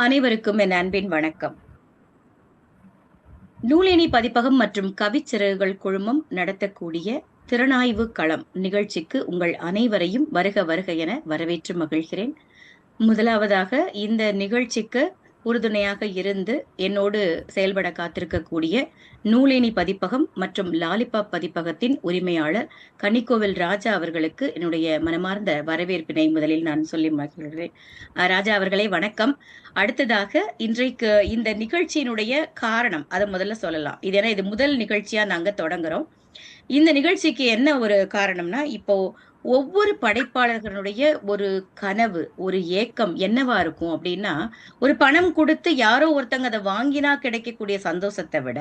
அனைவருக்கும் என் அன்பின் வணக்கம். நூலேணி பதிப்பகம் மற்றும் கவிச்சிறகுகள் குழுமம் நடத்தக்கூடிய திறனாய்வு களம் நிகழ்ச்சிக்கு உங்கள் அனைவரையும் வருக வருக என வரவேற்று மகிழ்கிறேன். முதலாவதாக இந்த நிகழ்ச்சிக்கு உறுதுணையாக இருந்து என்னோடு செயல்பட காத்திருக்கக்கூடிய நூலேணி பதிப்பகம் மற்றும் லாலிபாப் பதிப்பகத்தின் உரிமையாளர் கன்னிக்கோவில் ராஜா அவர்களுக்கு என்னுடைய மனமார்ந்த வரவேற்பினை முதலில் நான் சொல்லி மகிழ்கிறேன். ராஜா அவர்களே வணக்கம். அடுத்ததாக இன்றைக்கு இந்த நிகழ்ச்சியினுடைய காரணம் அதை முதல்ல சொல்லலாம். இது முதல் நிகழ்ச்சியா நாங்க தொடங்குறோம். இந்த நிகழ்ச்சிக்கு என்ன ஒரு காரணம்னா, இப்போ ஒவ்வொரு படைப்பாளர்களுடைய ஒரு கனவு, ஒரு ஏக்கம் என்னவா இருக்கும் அப்படின்னா, ஒரு பணம் கொடுத்து யாரோ ஒருத்தங்க அதை வாங்கினா கிடைக்கக்கூடிய சந்தோஷத்தை விட,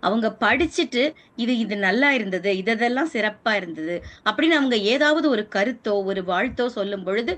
அவங்க படிச்சுட்டு இது நல்லா இருந்தது, இதெல்லாம் சிறப்பா இருந்தது அப்படின்னு அவங்க ஏதாவது ஒரு கருத்தோ ஒரு வாழ்த்தோ சொல்லும் பொழுது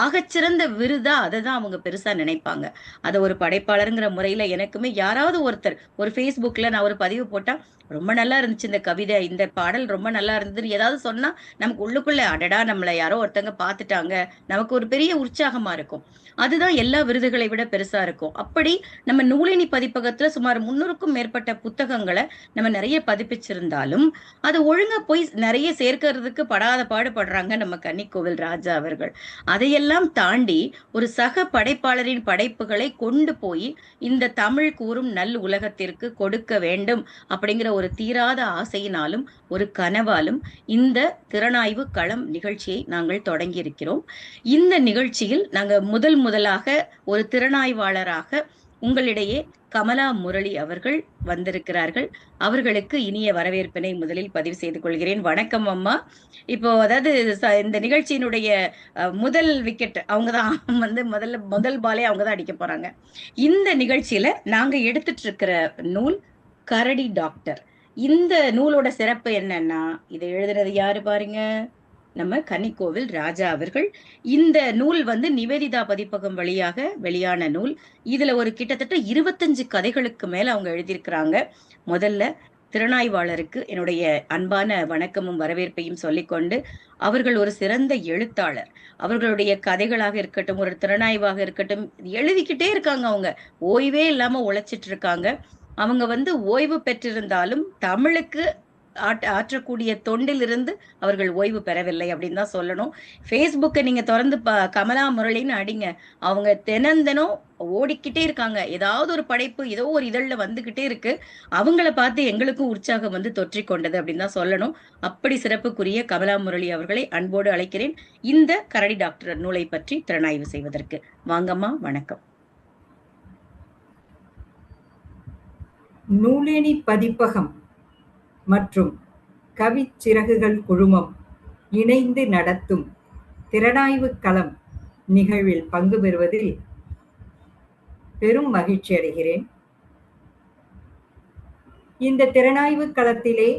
ஆகச்சிறந்த விருதா அதை தான் அவங்க பெருசா நினைப்பாங்க. அதை ஒரு படைப்பாளருங்கிற முறையில எனக்குமே யாராவது ஒருத்தர் ஒரு ஃபேஸ்புக்ல நான் ஒரு பதிவு போட்டா ரொம்ப நல்லா இருந்துச்சு இந்த கவிதை, இந்த பாடல் ரொம்ப நல்லா இருந்ததுன்னு ஏதாவது சொன்னா நமக்கு உள்ளுக்குள்ள அடடா நம்மளை யாரோ ஒருத்தங்க பார்த்துட்டாங்க, நமக்கு ஒரு பெரிய உற்சாகமா இருக்கும். அதுதான் எல்லா விருதுகளை விட பெருசா இருக்கும். அப்படி நம்ம நூலினி பதிப்பகத்துல சுமார் 300க்கும் மேற்பட்ட புத்தகங்களை நம்ம நிறைய பதிப்பிச்சிருந்தாலும் அது ஒழுங்கா போய் நிறைய சேர்க்கறதுக்கு படாத பாடுபடுறாங்க நம்ம கன்னிக்கோவில் ராஜா அவர்கள். அதையெல்லாம் தாண்டி ஒரு சக படைப்பாளரின் படைப்புகளை கொண்டு போய் இந்த தமிழ் கூறும் நல் உலகத்திற்கு கொடுக்க வேண்டும் அப்படிங்கிற ஒரு தீராத ஆசையினாலும் ஒரு கனவாலும் இந்த திறனாய்வு களம் நிகழ்ச்சியை நாங்கள் தொடங்கி இருக்கிறோம். இந்த நிகழ்ச்சியில் நாங்கள் முதலாக ஒரு திறனாய்வாளராக உங்களிடையே கமலா முரளி அவர்கள் வந்திருக்கிறார்கள். அவர்களுக்கு இனிய வரவேற்பினை முதலில் பதிவு செய்து கொள்கிறேன். வணக்கம் அம்மா. இப்போ அதாவது இந்த நிகழ்ச்சியினுடைய முதல் விக்கெட் அவங்கதான் முதல் பாலே அவங்கதான் அடிக்க போறாங்க. இந்த நிகழ்ச்சியில நாங்க எடுத்துட்டு இருக்கிற நூல் கரடி டாக்டர். இந்த நூலோட சிறப்பு என்னன்னா, இதை எழுதுறது யாரு பாருங்க, நம்ம கன்னிக்கோவில் ராஜா அவர்கள். இந்த நூல் நிவேதிதா பதிப்பகம் வழியாக வெளியான நூல். இதுல ஒரு கிட்டத்தட்ட 25 கதைகளுக்கு மேல அவங்க எழுதியிருக்கிறாங்க. முதல்ல திறனாய்வாளருக்கு என்னுடைய அன்பான வணக்கமும் வரவேற்பையும் சொல்லிக்கொண்டு, அவர்கள் ஒரு சிறந்த எழுத்தாளர். அவர்களுடைய கதைகளாக இருக்கட்டும், ஒரு திறனாய்வாக இருக்கட்டும், எழுதிக்கிட்டே இருக்காங்க. அவங்க ஓய்வே இல்லாம உழைச்சிட்டு இருக்காங்க. அவங்க ஓய்வு பெற்றிருந்தாலும் தமிழுக்கு ஆற்றக்கூடிய தொண்டிலிருந்து அவர்கள் ஓய்வு பெறவில்லை அப்படின்னு தான் சொல்லணும். ஃபேஸ்புக்கை நீங்க திறந்து கமலா முரளின்னு அடிங்க, அவங்க தினம் ஓடிக்கிட்டே இருக்காங்க. ஏதாவது ஒரு படைப்பு ஏதோ ஒரு இதழ்ல வந்துகிட்டே இருக்கு. அவங்கள பார்த்து எங்களுக்கும் உற்சாகம் தொற்றிக் கொண்டது அப்படின்னு தான் சொல்லணும். அப்படி சிறப்புக்குரிய கமலா முரளி அவர்களை அன்போடு அழைக்கிறேன் இந்த கரடி டாக்டர் நூலை பற்றி திறனாய்வு செய்வதற்கு. வாங்கம்மா, வணக்கம். நூலேணி பதிப்பகம் மற்றும் கவிச்சிறகுகள் குழுமம் இணைந்து நடத்தும் திறனாய்வு களம் நிகழ்வில் பங்கு பெறுவதில் பெரும் மகிழ்ச்சி அடைகிறேன். இந்த திறனாய்வு களத்திலே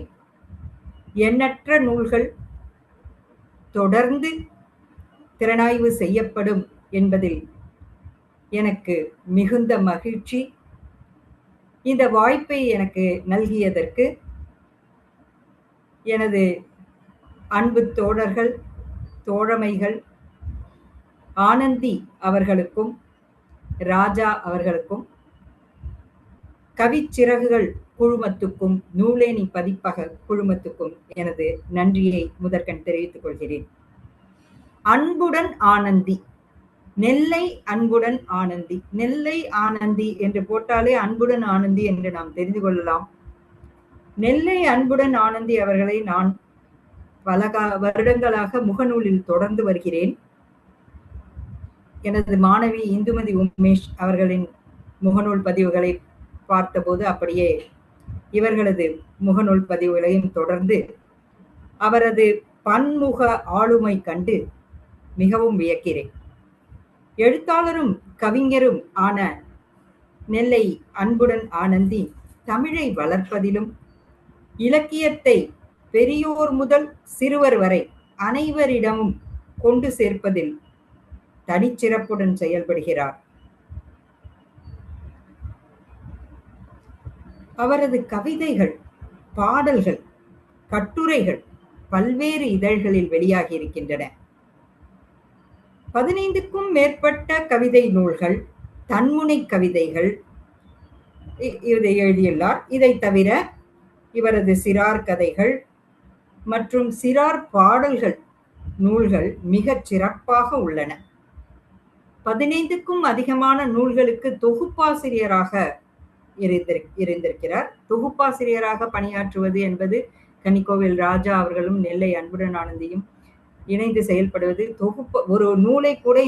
எண்ணற்ற நூல்கள் தொடர்ந்து திறனாய்வு செய்யப்படும் என்பதில் எனக்கு மிகுந்த மகிழ்ச்சி. இந்த வாய்ப்பை எனக்கு நல்கியதற்கு எனது அன்பு தோழர்கள், தோழமைகள் ஆனந்தி அவர்களுக்கும் ராஜா அவர்களுக்கும், கவிச்சிறகுகள் குழுமத்துக்கும் நூலேணி பதிப்பக குழுமத்துக்கும் எனது நன்றியை முதற்கண் தெரிவித்துக் கொள்கிறேன். அன்புடன் ஆனந்தி, நெல்லை அன்புடன் ஆனந்தி. நெல்லை ஆனந்தி என்று போட்டாலே அன்புடன் ஆனந்தி என்று நாம் தெரிந்து கொள்ளலாம். நெல்லை அன்புடன் ஆனந்தி அவர்களை நான் பல வருடங்களாக முகநூலில் தொடர்ந்து வருகிறேன். எனது மாணவி இந்துமதி உமேஷ் அவர்களின் முகநூல் பதிவுகளை பார்த்தபோது அப்படியே இவர்களது முகநூல் பதிவுகளையும் தொடர்ந்து அவரது பன்முக ஆளுமை கண்டு மிகவும் வியக்கிறேன். எழுத்தாளரும் கவிஞரும் ஆன நெல்லை அன்புடன் ஆனந்தி தமிழை வளர்ப்பதிலும் இலக்கியத்தை பெரியோர் முதல் சிறுவர் வரை அனைவரிடமும் கொண்டு சேர்ப்பதில் தனிச்சிறப்புடன் செயல்படுகிறார். அவரது கவிதைகள், பாடல்கள், கட்டுரைகள் பல்வேறு இதழ்களில் வெளியாகி இருக்கின்றன. 15க்கும் மேற்பட்ட கவிதை நூல்கள் தன்முனை கவிதைகள் இதை எழுதியுள்ளார். இதை தவிர இவரது சிறார் கதைகள் மற்றும் சிறார் பாடல்கள் நூல்கள் மிகச் சிறப்பாக உள்ளன. 15க்கும் அதிகமான நூல்களுக்கு தொகுப்பாசிரியராக இருந்திருக்கிறார். தொகுப்பாசிரியராக பணியாற்றுவது என்பது கன்னிக்கோவில் ராஜா அவர்களும் நெல்லை அன்புடன் ஆனந்தியும் இணைந்து செயல்படுவது. ஒரு நூலை கூட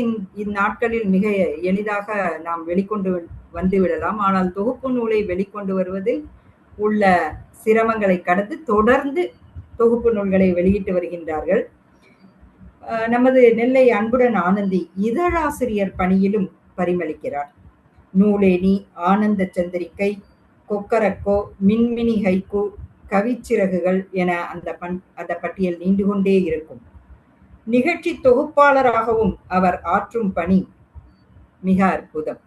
இந்நாட்களில் மிக எளிதாக நாம் வெளிக்கொண்டு வந்து விடலாம். ஆனால் தொகுப்பு நூலை வெளிக்கொண்டு வருவதில் உள்ள சிரமங்களை கடந்து தொடர்ந்து தொகுப்பு நூல்களை வெளியிட்டு வருகின்றார்கள். நமது நெல்லை அன்புடன் ஆனந்தி இதழாசிரியர் பணியிலும் பரிமளிக்கிறார். நூலேணி, ஆனந்த சந்திரிகை, கொக்கரக்கோ, மின்மினி ஹைக்கூ, கவிச்சிறகுகள் என அந்த பட்டியல் நீண்டு கொண்டே இருக்கும். நிகழ்ச்சி தொகுப்பாளராகவும் அவர் ஆற்றும் பணி மிக அற்புதம்.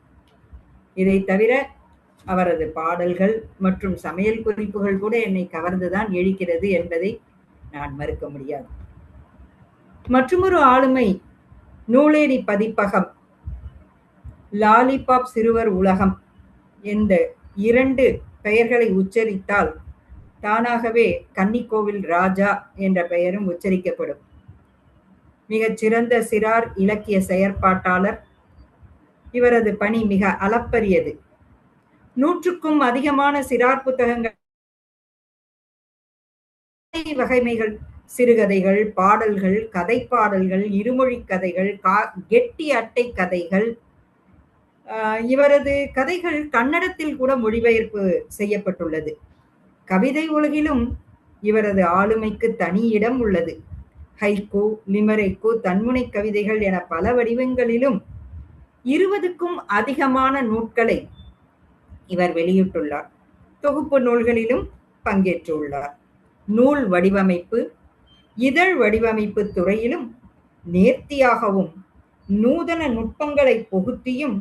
இதை தவிர அவரது பாடல்கள் மற்றும் சமையல் குறிப்புகள் கூட என்னை கவர்ந்துதான் எழுக்கிறது என்பதை நான் மறுக்க முடியாது. மற்றுமொரு ஆளுமை நூலேணி பதிப்பகம், லாலிபாப் சிறுவர் உலகம் என்ற 2 பெயர்களை உச்சரித்தால் தானாகவே கன்னிக்கோவில் ராஜா என்ற பெயரும் உச்சரிக்கப்படும். மிகச் சிறந்த சிறார் இலக்கிய செயற்பாட்டாளர். இவரது பணி மிக அளப்பரியது. 100க்கும் அதிகமான சிறார் புத்தகங்கள், வகைமைகள், சிறுகதைகள், பாடல்கள், கதை பாடல்கள், இருமொழி கதைகள், கெட்டி அட்டை கதைகள். இவரது கதைகள் கன்னடத்தில் கூட மொழிபெயர்ப்பு செய்யப்பட்டுள்ளது. கவிதை உலகிலும் இவரது ஆளுமைக்கு தனி இடம் உள்ளது. ஹைக்கூ, லிமரைக்கு, தன்முனை கவிதைகள் என பல வடிவங்களிலும் 20க்கும் அதிகமான நூல்களை இவர் வெளியிட்டுள்ளார். தொகுப்பு நூல்களிலும் பங்கேற்றுள்ளார். நூல் வடிவமைப்பு, இதழ் வடிவமைப்பு துறையிலும் நேர்த்தியாகவும் நூதன நுட்பங்களை புகுத்தியும்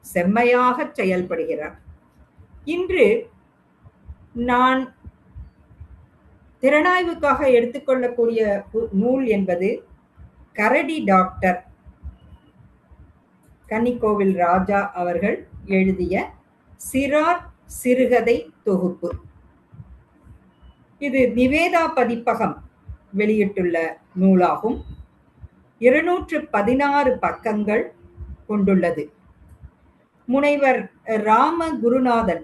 செம்மையாக செயல்படுகிறார். இன்று நான் திறனாய்வுக்காக எடுத்துக்கொள்ளக்கூடிய நூல் என்பது கரடி டாக்டர், கன்னிக்கோவில் ராஜா அவர்கள் எழுதிய சிறார் சிறுகதை தொகுப்பு. இது நிவேதா பதிப்பகம் வெளியிட்டுள்ள நூலாகும். 216 பக்கங்கள் கொண்டுள்ளது. முனைவர் ராம குருநாதன்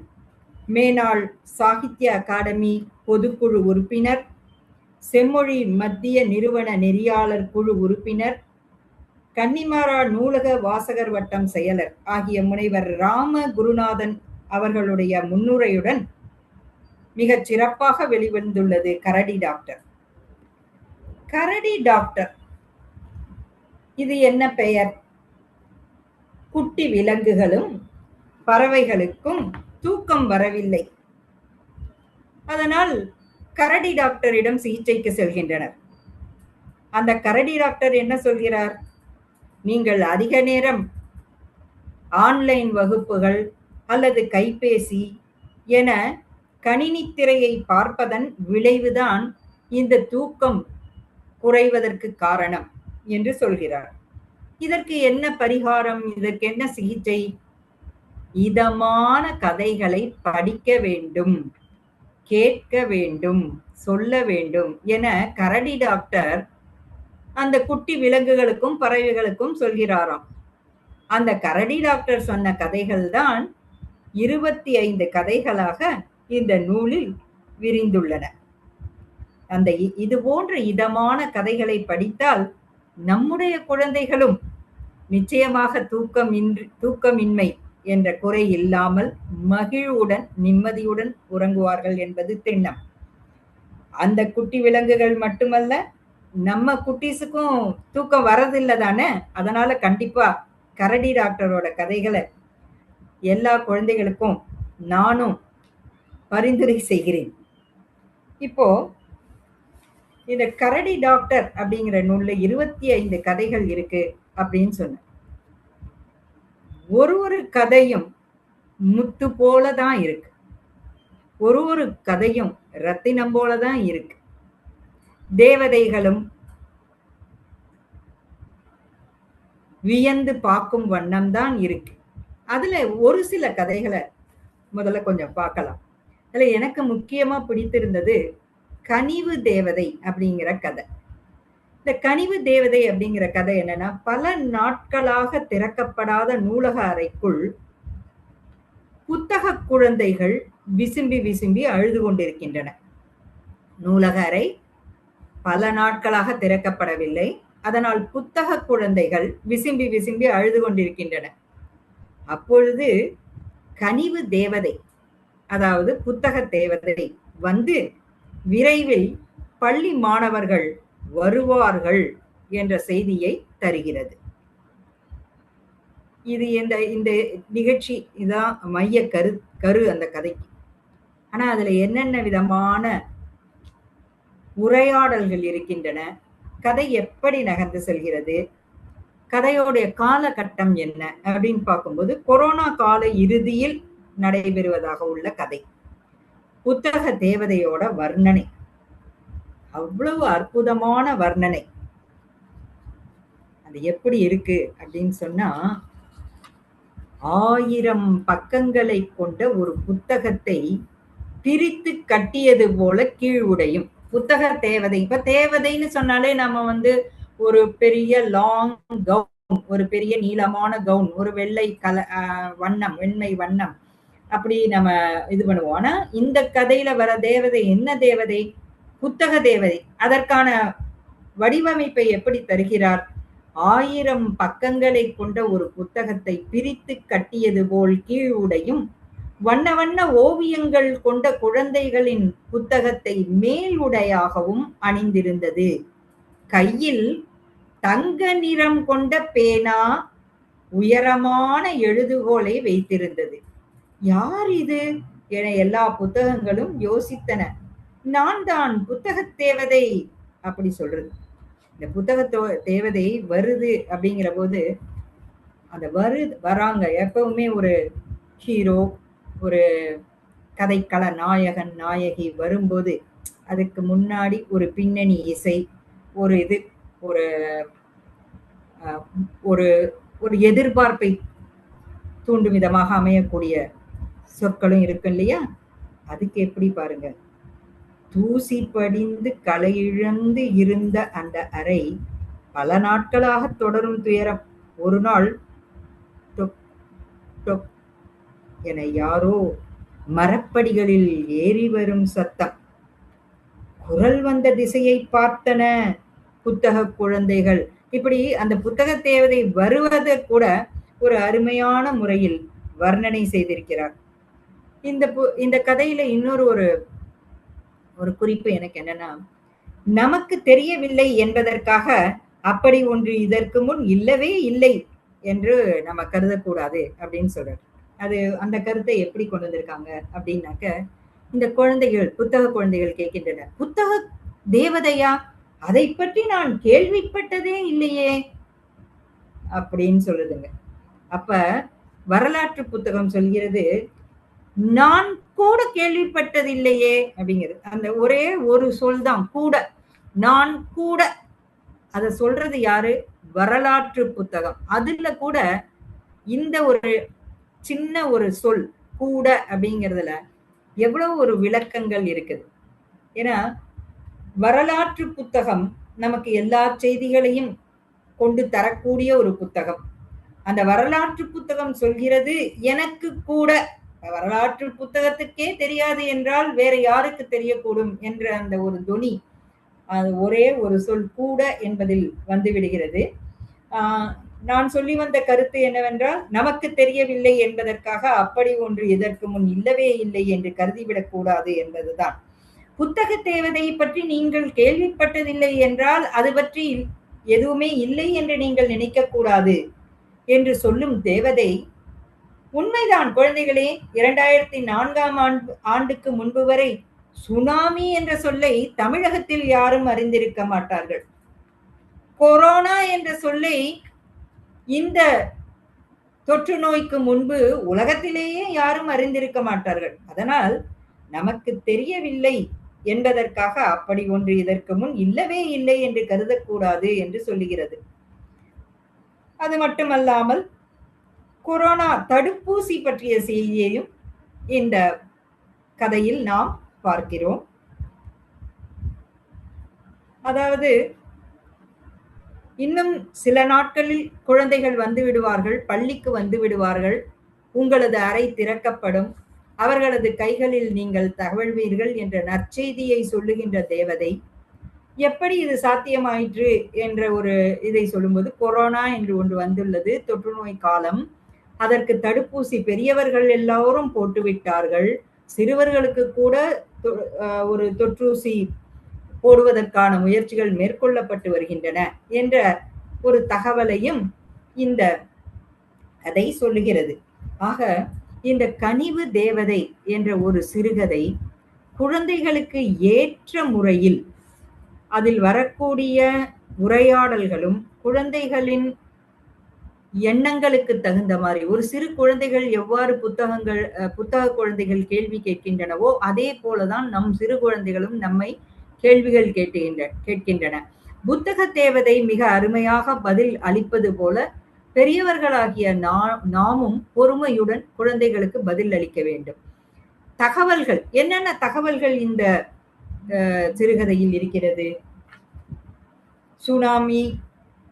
மேனாள் சாகித்ய அகாடமி பொதுக்குழு உறுப்பினர், செம்மொழி மத்திய நிறுவன நெறியாளர் குழு உறுப்பினர், கன்னிமாரா நூலக வாசகர் வட்டம் செயலர் ஆகிய முனைவர் ராம குருநாதன் அவர்களுடைய முன்னுரையுடன் மிகச் சிறப்பாக வெளிவந்துள்ளது கரடி டாக்டர். கரடி டாக்டர் இது என்ன பெயர்? குட்டி விலங்குகளும் பறவைகளுக்கும் தூக்கம் வரவில்லை. அதனால் கரடி டாக்டரிடம் சிகிச்சைக்கு செல்கின்றனர். அந்த கரடி டாக்டர் என்ன சொல்கிறார்? நீங்கள் அதிக நேரம் ஆன்லைன் வகுப்புகள் அல்லது கைபேசி என கணினி திரையை பார்ப்பதன் விளைவுதான் இந்த தூக்கம் குறைவதற்கு காரணம் என்று சொல்கிறார். இதற்கு என்ன பரிகாரம்? இதற்கு என்ன சிகிச்சை? இதமான கதைகளை படிக்க வேண்டும், கேட்க வேண்டும், சொல்ல வேண்டும் என கரடி டாக்டர் அந்த குட்டி விலங்குகளுக்கும் பறவைகளுக்கும் சொல்கிறாராம். அந்த கரடி டாக்டர் சொன்ன கதைகள் தான் 25 கதைகளாக இந்த நூலில் விரிந்துள்ளன. அந்த இது போன்ற இதமான கதைகளை படித்தால் நம்முடைய குழந்தைகளும் நிச்சயமாக தூக்கமின்மை என்ற குறை இல்லாமல் மகிழ்வுடன் நிம்மதியுடன் உறங்குவார்கள் என்பது திண்ணம். அந்த குட்டி விலங்குகள் மட்டுமல்ல, நம்ம குட்டீஸுக்கும் தூக்கம் வரதில்லை தானே. அதனால கண்டிப்பா கரடி டாக்டரோட கதைகளை எல்லா குழந்தைகளுக்கும் நானும் பரிந்துரை செய்கிறேன். இப்போ இந்த கரடி டாக்டர் அப்படிங்கிற நூல்ல 25 கதைகள் இருக்கு அப்படின்னு சொன்ன. ஒரு கதையும் முத்து போலதான் இருக்கு. ஒரு கதையும் ரத்தினம் போலதான் இருக்கு. தேவதைகளும் வியந்து பார்க்கும் வண்ணம் தான் இருக்கு. அதுல ஒரு சில கதைகளை முதல்ல கொஞ்சம் பார்க்கலாம். அதுல எனக்கு முக்கியமா பிடித்திருந்தது கனிவு தேவதை அப்படிங்கிற கதை. இந்த கனிவு தேவதை அப்படிங்கிற கதை என்னன்னா, பல நாட்களாக திறக்கப்படாத நூலக அறைக்குள் புத்தக குழந்தைகள் விசும்பி விசும்பி அழுது கொண்டிருக்கின்றன. நூலக அறை பல நாட்களாக திறக்கப்படவில்லை. அதனால் புத்தக குழந்தைகள் விசும்பி விசும்பி அழுது கொண்டிருக்கின்றன. அப்பொழுது கனிவு தேவதை, அதாவது புத்தக தேவதை வந்து விரைவில் பள்ளி மாணவர்கள் வருவார்கள் என்ற செய்தியை தருகிறது. இது இந்த இந்த நிகழ்ச்சி இதான் மைய கரு அந்த கதைக்கு. ஆனா அதுல என்னென்ன விதமான உரையாடல்கள் இருக்கின்றன, கதை எப்படி நகர்ந்து செல்கிறது, கதையோடைய காலகட்டம் என்ன அப்படின்னு பார்க்கும்போது கொரோனா கால இறுதியில் நடைபெறுவதாக உள்ள கதை. புத்தக தேவதையோட வர்ணனை அவ்வளவு அற்புதமான வர்ணனை. அது எப்படி இருக்கு அப்படின்னு சொன்னா, 1000 பக்கங்களை கொண்ட ஒரு புத்தகத்தை பிரித்து கட்டியது போல கீழ் உடையும். புத்தக தேவதை, இப்ப தேவதைன்னு சொன்னாலே நம்ம ஒரு பெரிய லாங் கவுன், ஒரு பெரிய நீளமான கவுன், ஒரு வெள்ளை வண்ணம், வெண்மை வண்ணம், அப்படி நம்ம இது பண்ணுவோம். ஆனா இந்த கதையில வர தேவதை என்ன தேவதை? புத்தக தேவதை. அதற்கான வடிவமைப்பை எப்படி தருகிறார்? 1000 பக்கங்களை கொண்ட ஒரு புத்தகத்தை பிரித்து கட்டியது போல் கீழ் உடையும், வண்ண வண்ண ஓவியங்கள் கொண்ட குழந்தைகளின் புத்தகத்தை மேல் உடையாகவும் அணிந்திருந்தது. கையில் தங்க நிறம் கொண்ட பேனா, உயரமான எழுதுகோலை வைத்திருந்தது. யார் இது என எல்லா புத்தகங்களும் யோசித்தன. நான் தான் புத்தக தேவதை அப்படி சொல்றது. இந்த புத்தக தேவதை வருது அப்படிங்கிற போது, அந்த வராங்க எப்பவுமே ஒரு ஹீரோ, ஒரு கதைக்கள நாயகன் நாயகி வரும்போது அதுக்கு முன்னாடி ஒரு பின்னணி இசை, ஒரு இது ஒரு ஒரு ஒரு எதிர்பார்ப்பை தூண்டும் விதமாக அமையக்கூடிய சொற்களும் இருக்கு இல்லையா? அதுக்கு எப்படி பாருங்க, தூசி படிந்து களையிழந்து இருந்த அந்த அறை பல நாட்களாக தொடரும் துயரம். ஒரு நாள் டொக் டொக் என யாரோ மரப்படிகளில் ஏறி வரும் சத்தம். குரல் வந்த திசையை பார்த்தன புத்தக குழந்தைகள். இப்படி அந்த புத்தக தேவதை வருவதை கூட ஒரு அருமையான முறையில் வர்ணனை செய்திருக்கிறார். இந்த கதையில இன்னொரு ஒரு குறிப்பு எனக்கு என்னன்னா, நமக்கு தெரியவில்லை என்பதற்காக அப்படி ஒன்று இதற்கு முன் இல்லவே இல்லை என்று நம்ம கருதக்கூடாது அப்படின்னு சொல்றாரு. அது அந்த கருத்தை எப்படி கொண்டு வந்திருக்காங்க அப்படின்னாக்க, இந்த குழந்தைகள், புத்தக குழந்தைகள் கேட்கின்றன, புத்தக தேவதையா? அதை பற்றி நான் கேள்விப்பட்டதே இல்லையே அப்படின்னு சொல்லுதுங்க. அப்ப வரலாற்று புத்தகம் சொல்கிறது, நான் கூட கேள்விப்பட்டதில்லையே அப்படிங்கிறது. அந்த ஒரே ஒரு சொல் தான், கூட. நான் கூட. அத சொல்றது யாரு? வரலாற்று புத்தகம். அதுல கூட இந்த ஒரு சின்ன ஒரு சொல் கூட அப்படிங்கிறதுல எவ்வளவு ஒரு விளக்கங்கள் இருக்குது. ஏன்னா வரலாற்று புத்தகம் நமக்கு எல்லா செய்திகளையும் கொண்டு தரக்கூடிய ஒரு புத்தகம். அந்த வரலாற்று புத்தகம் சொல்கிறது, எனக்கு கூட வரலாற்று புத்தகத்துக்கே தெரியாது என்றால் வேற யாருக்கு தெரியக்கூடும் என்ற அந்த ஒரு தொனி, அது ஒரே ஒரு சொல் கூட என்பதில் வந்து விடுகிறது. நான் சொல்லி வந்த கருத்து என்னவென்றால், நமக்கு தெரியவில்லை என்பதற்காக அப்படி ஒன்று இதற்கு முன் இல்லவே இல்லை என்று கருதிவிடக் கூடாது என்பதுதான். புத்தக தேவதை பற்றி நீங்கள் கேள்விப்பட்டதில்லை என்றால் அது பற்றி எதுவுமே இல்லை என்று நீங்கள் நினைக்க கூடாது என்று சொல்லும் தேவதை உண்மைதான். குழந்தைகளே, 2004 ஆண்டுக்கு முன்பு வரை சுனாமி என்ற சொல்லை தமிழகத்தில் யாரும் அறிந்திருக்க மாட்டார்கள். கொரோனா என்ற சொல்லை இந்த தொற்று நோய்க்கு முன்பு உலகத்திலேயே யாரும் அறிந்திருக்க மாட்டார்கள். அதனால் நமக்கு தெரியவில்லை என்பதற்காக அப்படி ஒன்று இதற்கு முன் இல்லவே இல்லை என்று கருதக்கூடாது என்று சொல்லுகிறது. அது மட்டுமல்லாமல் கொரோனா தடுப்பூசி பற்றிய செய்தியையும் இந்த கதையில் நாம் பார்க்கிறோம். அதாவது இன்னும் சில நாட்களில் குழந்தைகள் வந்து விடுவார்கள், பள்ளிக்கு வந்து விடுவார்கள், உங்களது அறை திறக்கப்படும், அவர்களது கைகளில் நீங்கள் தவழ்வீர்கள் என்ற நற்செய்தியை சொல்லுகின்ற தேவதை எப்படி இது சாத்தியமாயிற்று என்ற ஒரு இதை சொல்லும்போது, கொரோனா என்று ஒன்று வந்துள்ளது, தொற்று நோய் காலம், அதற்கு தடுப்பூசி பெரியவர்கள் எல்லோரும் போட்டுவிட்டார்கள், சிறுவர்களுக்கு கூட ஒரு தொற்றூசி போடுவதற்கான முயற்சிகள் மேற்கொள்ளப்பட்டு வருகின்றன என்ற ஒரு தகவலையும் இந்த கதை சொல்லுகிறது. ஆக இந்த கனிவு தேவதை என்ற ஒரு சிறுகதை குழந்தைகளுக்கு ஏற்ற முறையில் அதில் வரக்கூடிய உரையாடல்களும் குழந்தைகளின் எண்ணங்களுக்கு தகுந்த மாதிரி, ஒரு சிறு குழந்தைகள் எவ்வாறு புத்தக குழந்தைகள் கேள்வி கேட்கின்றனவோ அதே போலதான் நம் சிறு குழந்தைகளும் நம்மை கேள்விகள் கேட்கின்றன. புத்தக தேவதை மிக அருமையாக பதில் அளிப்பது போல பெரியவர்களாகிய நாமும் பொறுமையுடன் குழந்தைகளுக்கு பதில் அளிக்க வேண்டும். தகவல்கள், என்னென்ன தகவல்கள் இந்த சிறுகதையில் இருக்கிறது? சுனாமி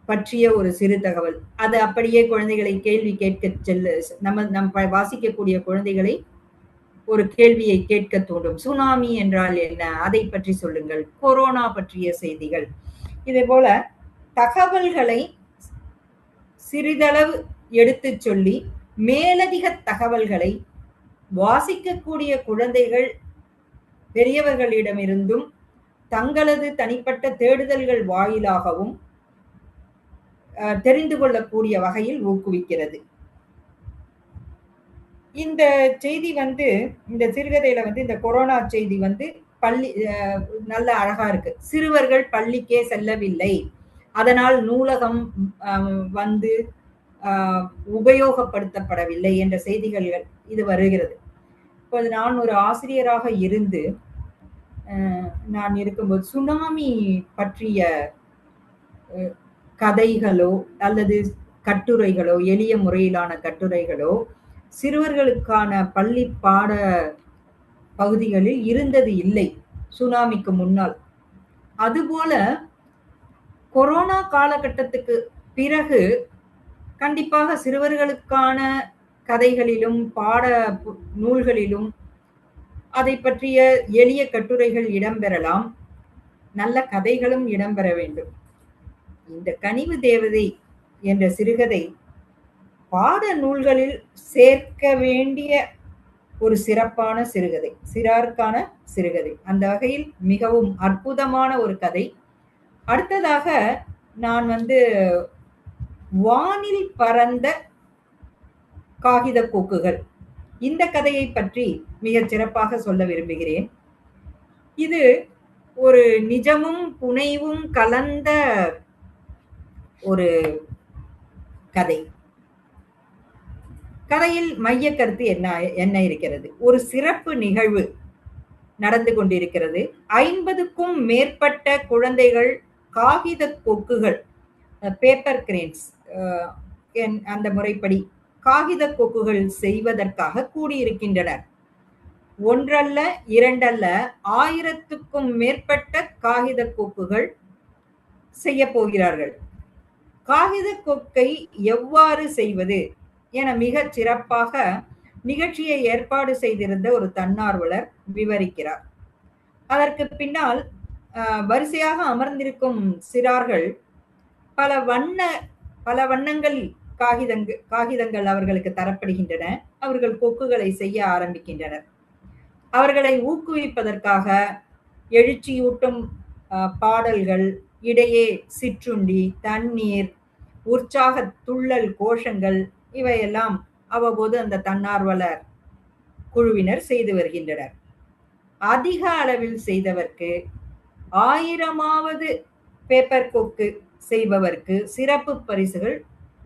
பற்றிய ஒரு சிறு தகவல், அது அப்படியே குழந்தைகளை கேள்வி கேட்க நம்ம வாசிக்கக்கூடிய குழந்தைகளை ஒரு கேள்வியை கேட்க தூண்டும். சுனாமி என்றால் என்ன, அதை பற்றி சொல்லுங்கள். கொரோனா பற்றிய செய்திகள். இதே போல தகவல்களை சிறிதளவு எடுத்து சொல்லி மேலதிக தகவல்களை வாசிக்கக்கூடிய குழந்தைகள் பெரியவர்களிடமிருந்தும் தங்களது தனிப்பட்ட தேடுதல்கள் வாயிலாகவும் தெரிந்து கொள்ளக்கூடிய வகையில் ஊக்குவிக்கிறது. இந்த செய்தி இந்த சிறுகதையில இந்த கொரோனா செய்தி பள்ளி நல்ல அழகா இருக்கு. சிறுவர்கள் பள்ளிக்கே செல்லவில்லை, அதனால் நூலகம் உபயோகப்படுத்தப்படவில்லை என்ற செய்திகள் இது வருகிறது. இப்போது நான் ஒரு ஆசிரியராக இருந்து நான் இருக்கும்போது சுனாமி பற்றிய கதைகளோ அல்லது கட்டுரைகளோ, எளிய முறையிலான கட்டுரைகளோ சிறுவர்களுக்கான பள்ளி பாட பகுதிகளில் இருந்தது இல்லை சுனாமிக்கு முன்னால். அதுபோல கொரோனா காலகட்டத்துக்கு பிறகு கண்டிப்பாக சிறுவர்களுக்கான கதைகளிலும் பாட நூல்களிலும் அதை பற்றிய எளிய கட்டுரைகள் இடம்பெறலாம், நல்ல கதைகளும் இடம்பெற வேண்டும். இந்த கனிவு தேவதை என்ற சிறுகதை பாட நூல்களில் சேர்க்க வேண்டிய ஒரு சிறப்பான சிறுகதை, சிறாருக்கான சிறுகதை. அந்த வகையில் மிகவும் அற்புதமான ஒரு கதை. அடுத்ததாக நான் வானில் பறந்த காகித கொக்குகள், இந்த கதையை பற்றி மிகச் சிறப்பாக சொல்ல விரும்புகிறேன். இது ஒரு நிஜமும் புனைவும் கலந்த ஒரு கதை. கதையில் மைய கருத்து என்ன இருக்கிறது? ஒரு சிறப்பு நிகழ்வு நடந்து கொண்டிருக்கிறது. 50க்கும் மேற்பட்ட குழந்தைகள் காகித கொக்குகள், பேப்பர் கிரேன்ஸ் அந்த முறைப்படி காகித கொக்குகள் செய்வதற்காக கூடியிருக்கின்றனர். ஒன்றல்ல, இரண்டல்ல, 1000க்கும் மேற்பட்ட காகித கொக்குகள் செய்ய போகிறார்கள். காகித கொக்கை எவ்வாறு செய்வது என மிகச் சிறப்பாக நிகழ்ச்சியை ஏற்பாடு செய்திருந்த ஒரு தன்னார்வலர் விவரிக்கிறார். அதற்கு பின்னால் வரிசையாக அமர்ந்திருக்கும் சிறார்கள் பல வண்ணங்கள் காகிதங்கள் அவர்களுக்கு தரப்படுகின்றன. அவர்கள் கொக்குகளை செய்ய ஆரம்பிக்கின்றனர். அவர்களை ஊக்குவிப்பதற்காக எழுச்சியூட்டும் பாடல்கள், இடையே சிற்றுண்டி, தண்ணீர், உற்சாக துள்ளல் கோஷங்கள், இவையெல்லாம் அவ்வப்போது அந்த தன்னார்வலர் குழுவினர் செய்து வருகின்றனர். அதிக அளவில் செய்தவர்க்கு 1000வது பேப்பர் கொக்கு செய்பவர்க்கு சிறப்பு பரிசுகள்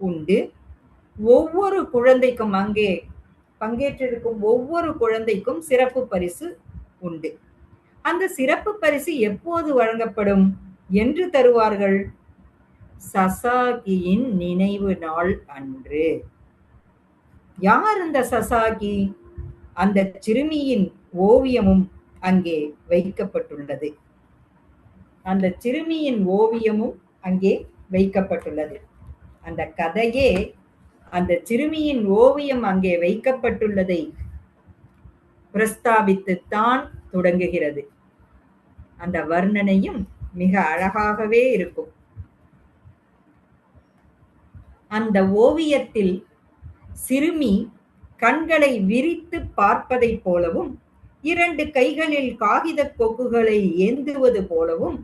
உண்டு. ஒவ்வொரு குழந்தைக்கும், அங்கே பங்கேற்றிருக்கும் ஒவ்வொரு குழந்தைக்கும் சிறப்பு பரிசு உண்டு. அந்த சிறப்பு பரிசு எப்போது வழங்கப்படும் என்று தருவார்கள்? சசாகியின் நினைவு நாள் அன்று. யார் அந்த சசாகி? அந்த சிறுமியின் ஓவியமும் அங்கே வைக்கப்பட்டுள்ளது. அந்த சிறுமியின் ஓவியமும் அங்கே வைக்கப்பட்டுள்ளது. அந்த கதையே அந்த சிறுமியின் ஓவியம் அங்கே வைக்கப்பட்டுள்ளதை பிரஸ்தாபித்துத்தான் தொடங்குகிறது. அந்த வர்ணனையும் மிக அழகாகவே இருக்கும். அந்த ஓவியத்தில் சிறுமி கண்களை விரித்து பார்ப்பதைப் போலவும், 2 கைகளில் காகித கொக்குகளை ஏந்துவது போலவும்,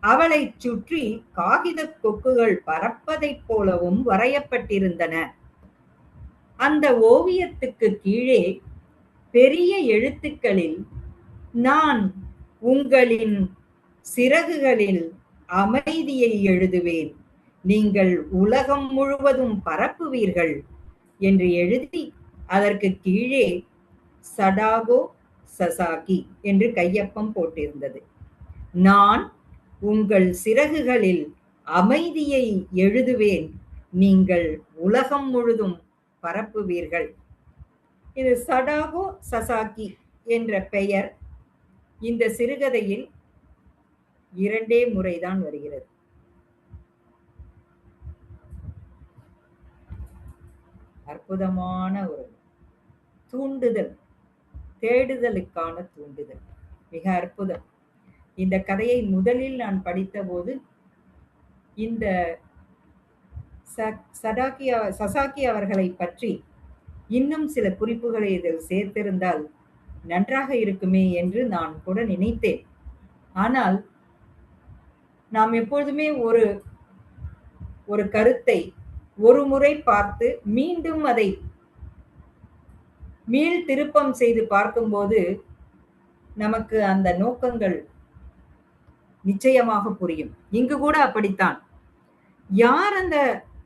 அவளைச் சுற்றி காகித கொக்குகள் பறப்பதைப் போலவும் வரையப்பட்டிருந்தன. அந்த ஓவியத்துக்கு கீழே பெரிய எழுத்துக்களில், நான் உங்களின் சிறகுகளில் அமைதியை எழுதுவேன், நீங்கள் உலகம் முழுவதும் பரப்புவீர்கள் என்று எழுதி, அதற்கு கீழே சடாகோ சசாகி என்று கையொப்பம் போட்டிருந்தது. நான் உங்கள் சிறகுகளில் அமைதியை எழுதுவேன், நீங்கள் உலகம் முழுதும் பரப்புவீர்கள். இது சடாகோ சசாகி என்ற பெயர் இந்த சிறுகதையில் 2 முறைதான் வருகிறது. அற்புதமான ஒரு தூண்டுதல், தேடுதலுக்கான தூண்டுதல், மிக அற்புதம். இந்த கதையை முதலில் நான் படித்தபோது இந்த சசாகி அவர்களை பற்றி இன்னும் சில குறிப்புகளை இதில் சேர்த்திருந்தால் நன்றாக இருக்குமே என்று நான் கூட நினைத்தேன். ஆனால் நாம் எப்பொழுதுமே ஒரு கருத்தை ஒரு முறை பார்த்து மீண்டும் அதை மீள் திருப்பம் செய்து பார்க்கும்போது நமக்கு அந்த நோக்கங்கள் நிச்சயமாக புரியும். இங்கு கூட அப்படித்தான். யார் அந்த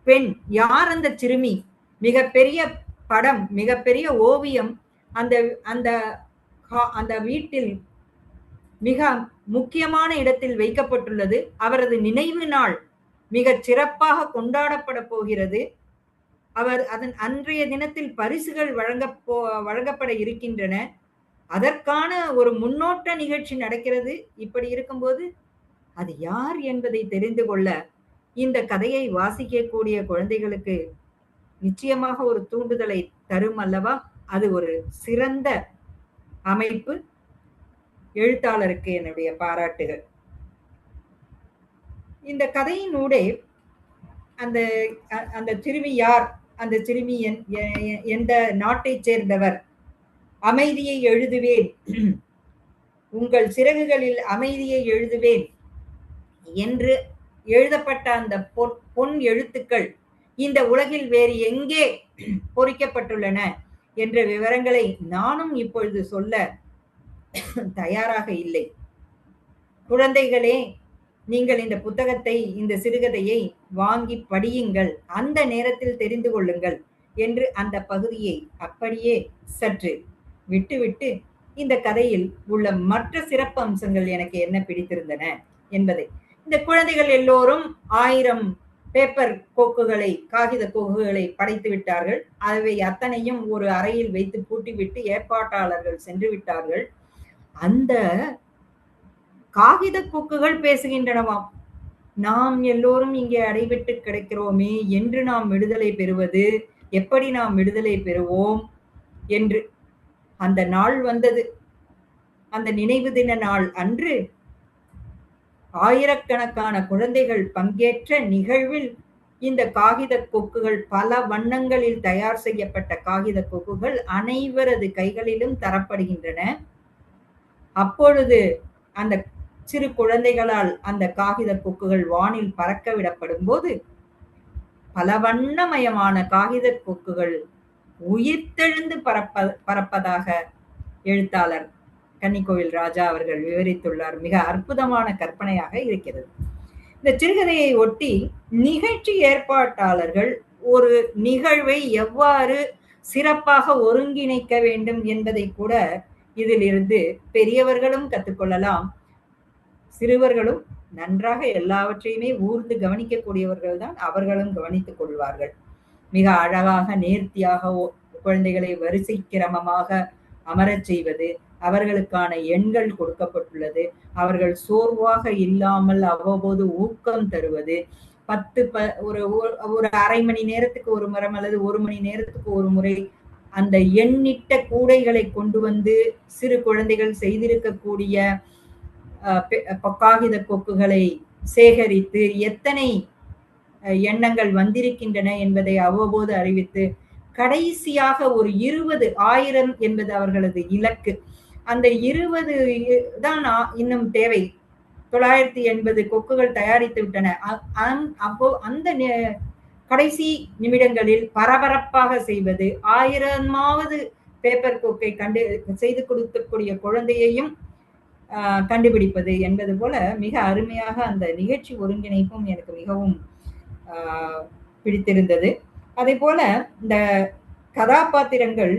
பெண், யார் அந்த சிறுமி? மிகப்பெரிய படம், மிகப்பெரிய ஓவியம் அந்த அந்த அந்த வீட்டில் மிக முக்கியமான இடத்தில் வைக்கப்பட்டுள்ளது. அவரது நினைவு நாள் மிகச் சிறப்பாக கொண்டாடப்பட போகிறது. அவர் அதன் அன்றைய தினத்தில் பரிசுகள் வழங்கப்பட இருக்கின்றன. அதற்கான ஒரு முன்னோட்ட நிகழ்ச்சி நடக்கிறது. இப்படி இருக்கும்போது அது யார் என்பதை தெரிந்து கொள்ள இந்த கதையை வாசிக்கக்கூடிய குழந்தைகளுக்கு நிச்சயமாக ஒரு தூண்டுதலை தரும் அல்லவா? அது ஒரு சிறந்த அமைப்பு. எழுத்தாளருக்கு என்னுடைய பாராட்டுகள். இந்த கதையினூடே அந்த அந்த சிறுமி யார், அந்த சிறுமி எந்த நாட்டைச் சேர்ந்தவர், அமைதியை எழுதுவேன், உங்கள் சிறகுகளில் அமைதியை எழுதுவேன் என்று எழுதப்பட்ட அந்த பொன் எழுத்துக்கள் இந்த உலகில் வேறு எங்கே பொறிக்கப்பட்டுள்ளன என்ற விவரங்களை நானும் இப்பொழுது சொல்ல தயாராக இல்லை. குழந்தைகளே, நீங்கள் இந்த புத்தகத்தை, இந்த சிறுகதையை வாங்கி படியுங்கள், அந்த நேரத்தில் தெரிந்து கொள்ளுங்கள் என்று அந்த பகுதியை அப்படியே சற்று விட்டுவிட்டு இந்த கதையில் உள்ள மற்ற சிறப்பு அம்சங்கள் எனக்கு என்ன பிடித்திருந்தன என்பதை, இந்த குழந்தைகள் எல்லோரும் 1000 பேப்பர் கோக்குகளை, காகித கோக்குகளை படைத்து விட்டார்கள். அவை அத்தனையும் ஒரு அறையில் வைத்து பூட்டிவிட்டு ஏற்பாட்டாளர்கள் சென்று விட்டார்கள். அந்த காகித கொக்குகள் பேசுகின்றனவாம். நாம் எல்லோரும் இங்கே அடைபட்டு கிடக்கிறோமே, என்று நாம் விடுதலை பெறுவது, எப்படி நாம் விடுதலை பெறுவோம் என்று. அந்த நாள் வந்தது. அந்த நினைவு தின நாள் அன்று ஆயிரக்கணக்கான குழந்தைகள் பங்கேற்ற நிகழ்வில் இந்த காகித கொக்குகள், பல வண்ணங்களில் தயார் செய்யப்பட்ட காகித கொக்குகள் அனைவரது கைகளிலும் தரப்படுகின்றன. அப்பொழுது அந்த சிறு குழந்தைகளால் அந்த காகித கொக்குகள் வானில் பறக்க விடப்படும் போது பல வண்ணமயமான காகித கொக்குகள் உயிர்த்தெழுந்து பறப்பதாக எழுத்தாளர் கன்னிக்கோவில் ராஜா அவர்கள் விவரித்துள்ளார். மிக அற்புதமான கற்பனையாக இருக்கிறது. இந்த சிறுகதையை ஒட்டி நிகழ்ச்சி ஏற்பாட்டாளர்கள் ஒரு நிகழ்வை எவ்வாறு சிறப்பாக ஒருங்கிணைக்க வேண்டும் என்பதை கூட இதிலிருந்து பெரியவர்களும் கற்றுக்கொள்ளலாம். சிறுவர்களும் நன்றாக எல்லாவற்றையுமே ஊர்ந்து கவனிக்கக்கூடியவர்கள் தான், அவர்களும் கவனித்துக் கொள்வார்கள். மிக அழகாக நேர்த்தியாக குழந்தைகளை வரிசை கிரமமாக அமரச் செய்வது, அவர்களுக்கான எண்கள் கொடுக்கப்பட்டுள்ளது, அவர்கள் சோர்வாக இல்லாமல் அவ்வப்போது ஊக்கம் தருவது, ஒரு அரை மணி நேரத்துக்கு ஒரு முறை அல்லது ஒரு மணி நேரத்துக்கு ஒரு முறை அந்த எண்ணிட்ட கூடைகளை கொண்டு வந்து சிறு குழந்தைகள் செய்திருக்கக்கூடிய காகித கொக்குகளை சேகரித்து எத்தனை எண்ணங்கள் வந்திருக்கின்றன என்பதை அவ்வப்போது அறிவித்து, கடைசியாக ஒரு 20,000 என்பது அவர்களது இலக்கு. அந்த 20 தான் இன்னும் தேவை. 980 கொக்குகள் தயாரித்து விட்டன. அப்போ அந்த கடைசி நிமிடங்களில் பரபரப்பாக செய்வது, 1000வது பேப்பர் கொக்கை செய்து கொடுக்கக்கூடிய குழந்தையையும் கண்டுபிடிப்பது என்பது போல மிக அருமையாக அந்த நிகழ்ச்சி ஒருங்கிணைப்பும் எனக்கு மிகவும் பிடித்திருந்தது. அதே போல இந்த கதாபாத்திரங்கள்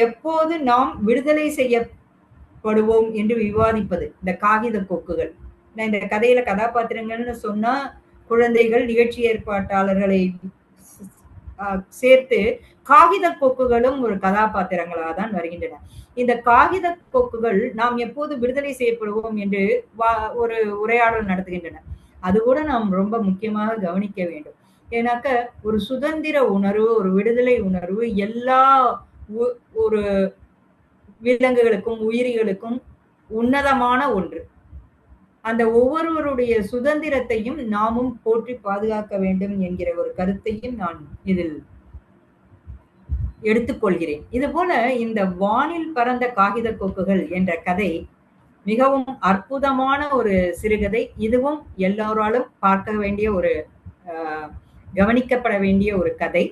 எப்போது நாம் விடுதலை செய்யப்படுவோம் என்று விவாதிப்பது, இந்த காகித கொக்குகள். இந்த கதையில கதாபாத்திரங்கள்னு சொன்னா குழந்தைகள், நிகழ்ச்சி ஏற்பாட்டாளர்களை சேர்த்து காகித கொக்குகளும் ஒரு கதாபாத்திரங்களாக தான் வருகின்றன. இந்த காகித கொக்குகள் நாம் எப்போது விடுதலை செய்யப்படுவோம் என்று ஒரு உரையாடல் நடத்துகின்றன. அது கூட நாம் ரொம்ப முக்கியமாக கவனிக்க வேண்டும். ஏன்னாக்க ஒரு சுதந்திர உணர்வு, ஒரு விடுதலை உணர்வு எல்லா ஒரு விலங்குகளுக்கும் உயிரிகளுக்கும் உன்னதமான ஒன்று. அந்த ஒவ்வொருவருடைய சுதந்திரத்தையும் நாமும் போற்றி பாதுகாக்க வேண்டும் என்கிற ஒரு கருத்தையும் நான் இதில் எடுத்துக்கொள்கிறேன். இது போல இந்த வானில் பறந்த காகித கொக்குகள் என்ற கதை மிகவும் அற்புதமான ஒரு சிறுகதை. இதுவும் எல்லோராலும் பார்க்க வேண்டிய ஒரு கவனிக்கப்பட வேண்டிய ஒரு கதை.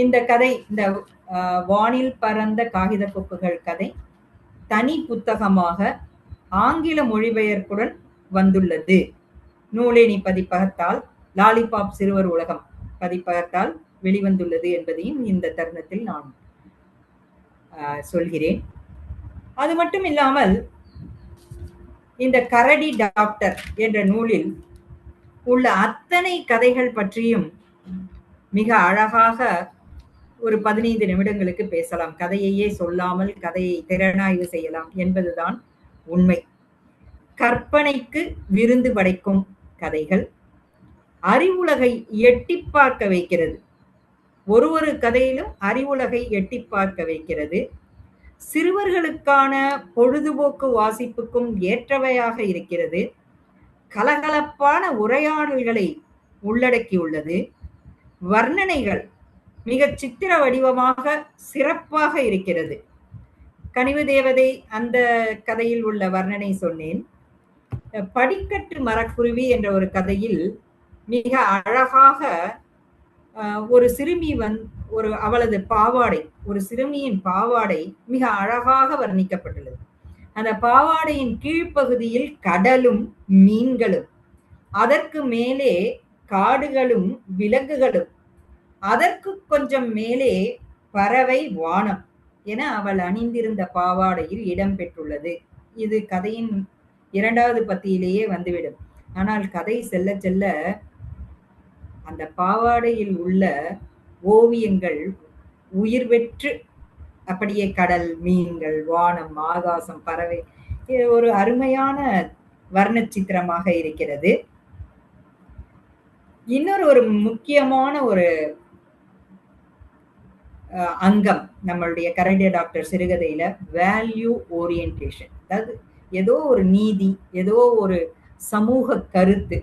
இந்த கதை, இந்த வானில் பறந்த காகித கொக்குகள் கதை தனி புத்தகமாக ஆங்கில மொழிபெயர்ப்புடன் வந்துள்ளது. நூலேணி பதிப்பகத்தால், லாலிபாப் சிறுவர் உலகம் பதிப்பகத்தால் வெளிவந்துள்ளது என்பதையும் இந்த தருணத்தில் நான் சொல்கிறேன். அது மட்டும் இல்லாமல் இந்த கரடி டாக்டர் என்ற நூலில் உள்ள அத்தனை கதைகள் பற்றியும் மிக அழகாக ஒரு 15 நிமிடங்களுக்கு பேசலாம். கதையையே சொல்லாமல் கதையை திறனாய்வு செய்யலாம் என்பதுதான் உண்மை. கற்பனைக்கு விருந்து படைக்கும் கதைகள் அறிவுலகை எட்டி பார்க்க வைக்கிறது. ஒரு கதையிலும் அறிவுலகை எட்டி பார்க்க வைக்கிறது. சிறுவர்களுக்கான பொழுதுபோக்கு வாசிப்புக்கும் ஏற்றவையாக இருக்கிறது. கலகலப்பான உரையாடல்களை உள்ளடக்கியுள்ளது. வர்ணனைகள் மிக சித்திர வடிவமாக சிறப்பாக இருக்கிறது. கனிவு தேவதை அந்த கதையில் உள்ள வர்ணனை சொன்னேன். படிக்கட்டு மரக்குருவி என்ற ஒரு கதையில் மிக அழகாக ஒரு சிறுமி அவளது பாவாடை, ஒரு சிறுமியின் பாவாடை மிக அழகாக வர்ணிக்கப்பட்டுள்ளது. அந்த பாவாடையின் கீழ்ப்பகுதியில் கடலும் மீன்களும், அதற்கு மேலே காடுகளும் விலங்குகளும், அதற்கு கொஞ்சம் மேலே பறவை வானம் என அவள் அணிந்திருந்த பாவாடையில் இடம் பெற்றுள்ளது. இது கதையின் 2வது பத்தியிலேயே வந்துவிடும். ஆனால் கதை செல்ல செல்ல அந்த பாவாடையில் உள்ள ஓவியங்கள் உயிர் பெற்று அப்படியே கடல், மீன்கள், வானம், ஆகாசம், பறவை, ஒரு அருமையான வர்ண சித்திரமாக இருக்கிறது. ஒரு முக்கியமான ஒரு அங்கம் நம்மளுடைய கரடி டாக்டர் சிறுகதையில வேல்யூ ஓரியன்டேஷன். அதாவது ஏதோ ஒரு நீதி, ஏதோ ஒரு சமூக கருத்து,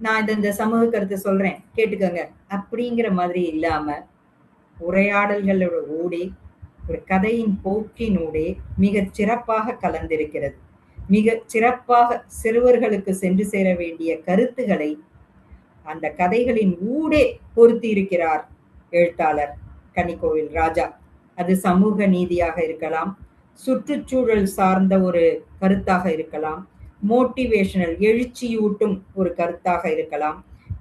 நான் இந்த சமூக கருத்து சொல்றேன் கேட்டுக்கோங்க அப்படிங்கிற மாதிரி இல்லாம, உரையாடல்களோட ஊடே, ஒரு கதையின் போக்கினூடே மிக சிறப்பாக கலந்திருக்கிறது. மிக சிறப்பாக சிறுவர்களுக்கு சென்று சேர வேண்டிய கருத்துக்களை அந்த கதைகளின் ஊடே பொருத்தி இருக்கிறார் எழுத்தாளர் கன்னிக்கோவில் ராஜா. அது சமூக நீதியாக இருக்கலாம், சுற்றுச்சூழல் சார்ந்த ஒரு கருத்தாக இருக்கலாம், மோட்டிவேஷனல் எழுச்சியூட்டும் ஒரு கருத்தாக இருக்கலாம்,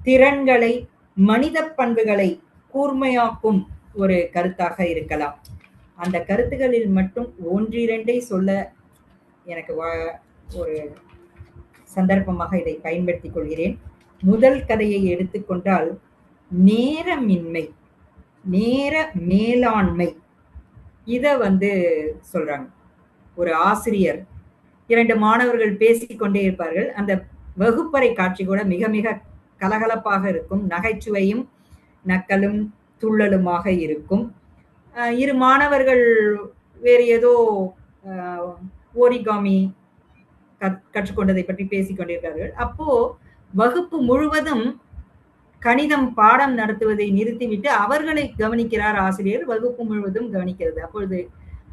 திறன்களை, மனித பண்புகளை கூர்மையாக்கும் ஒரு கருத்தாக இருக்கலாம். அந்த கருத்துகளில் மட்டும் 1-2 சொல்ல எனக்கு ஒரு சந்தர்ப்பமாக இதை பயன்படுத்திக் கொள்கிறேன். முதல் கதையை எடுத்துக்கொண்டால் நேரமின்மை. நேர மேலாண்மை இத சொல்றாங்க. ஒரு ஆசிரியர் 2 மாணவர்கள் பேசிக்கொண்டே இருப்பார்கள். அந்த வகுப்பறை காட்சி கூட மிக மிக கலகலப்பாக இருக்கும். நகைச்சுவையும், நக்கலும், துள்ளலுமாக இருக்கும். 2 மாணவர்கள் வேறு ஏதோ அ ஓரிகாமி கற்றுக்கொண்டதை பற்றி பேசிக் கொண்டிருக்கிறார்கள். அப்போ வகுப்பு முழுவதும் கணிதம் பாடம் நடத்துவதை நிறுத்திவிட்டு அவர்களை கவனிக்கிறார் ஆசிரியர். வகுப்பு முழுவதும் கவனிக்கிறது. அப்பொழுது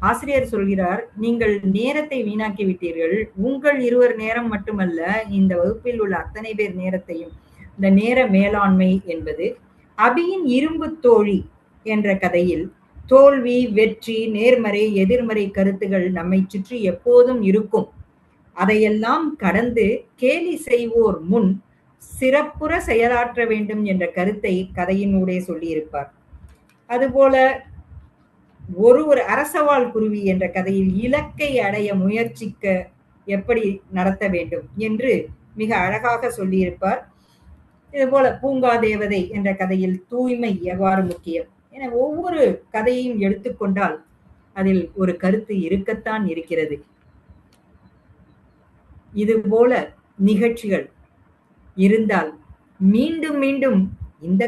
ஆசிரியர் சொல்கிறார், நீங்கள் நேரத்தை வீணாக்கி விட்டீர்கள். உங்கள் இருவர் நேரம் மட்டுமல்ல, இந்த வகுப்பில் உள்ள அத்தனை பேர் நேரத்தையும். இந்த நேர மேலாண்மை என்பது அபியின் இரும்பு தோழி என்ற கதையில் தோல்வி, வெற்றி, நேர்மறை, எதிர்மறை கருத்துகள் நம்மை சுற்றி எப்போதும் இருக்கும். அதையெல்லாம் கடந்து கேலி செய்வோர் முன் சிறப்புற செயலாற்ற வேண்டும் என்ற கருத்தை கதையினூடே சொல்லியிருப்பார். அதுபோல ஒரு அரசவாள் குருவி என்ற கதையில் இலக்கை அடைய முயற்சிக்க எப்படி நடத்த வேண்டும் என்று மிக அழகாக சொல்லியிருப்பார். இதுபோல பூங்கா தேவதை என்ற கதையில் தூய்மை எவ்வாறு முக்கியம் என ஒவ்வொரு கதையையும் எடுத்துக்கொண்டால் அதில் ஒரு கருத்து இருக்கத்தான் இருக்கிறது. இது போல நிகழ்ச்சிகள் இருந்தால் மீண்டும் மீண்டும் இந்த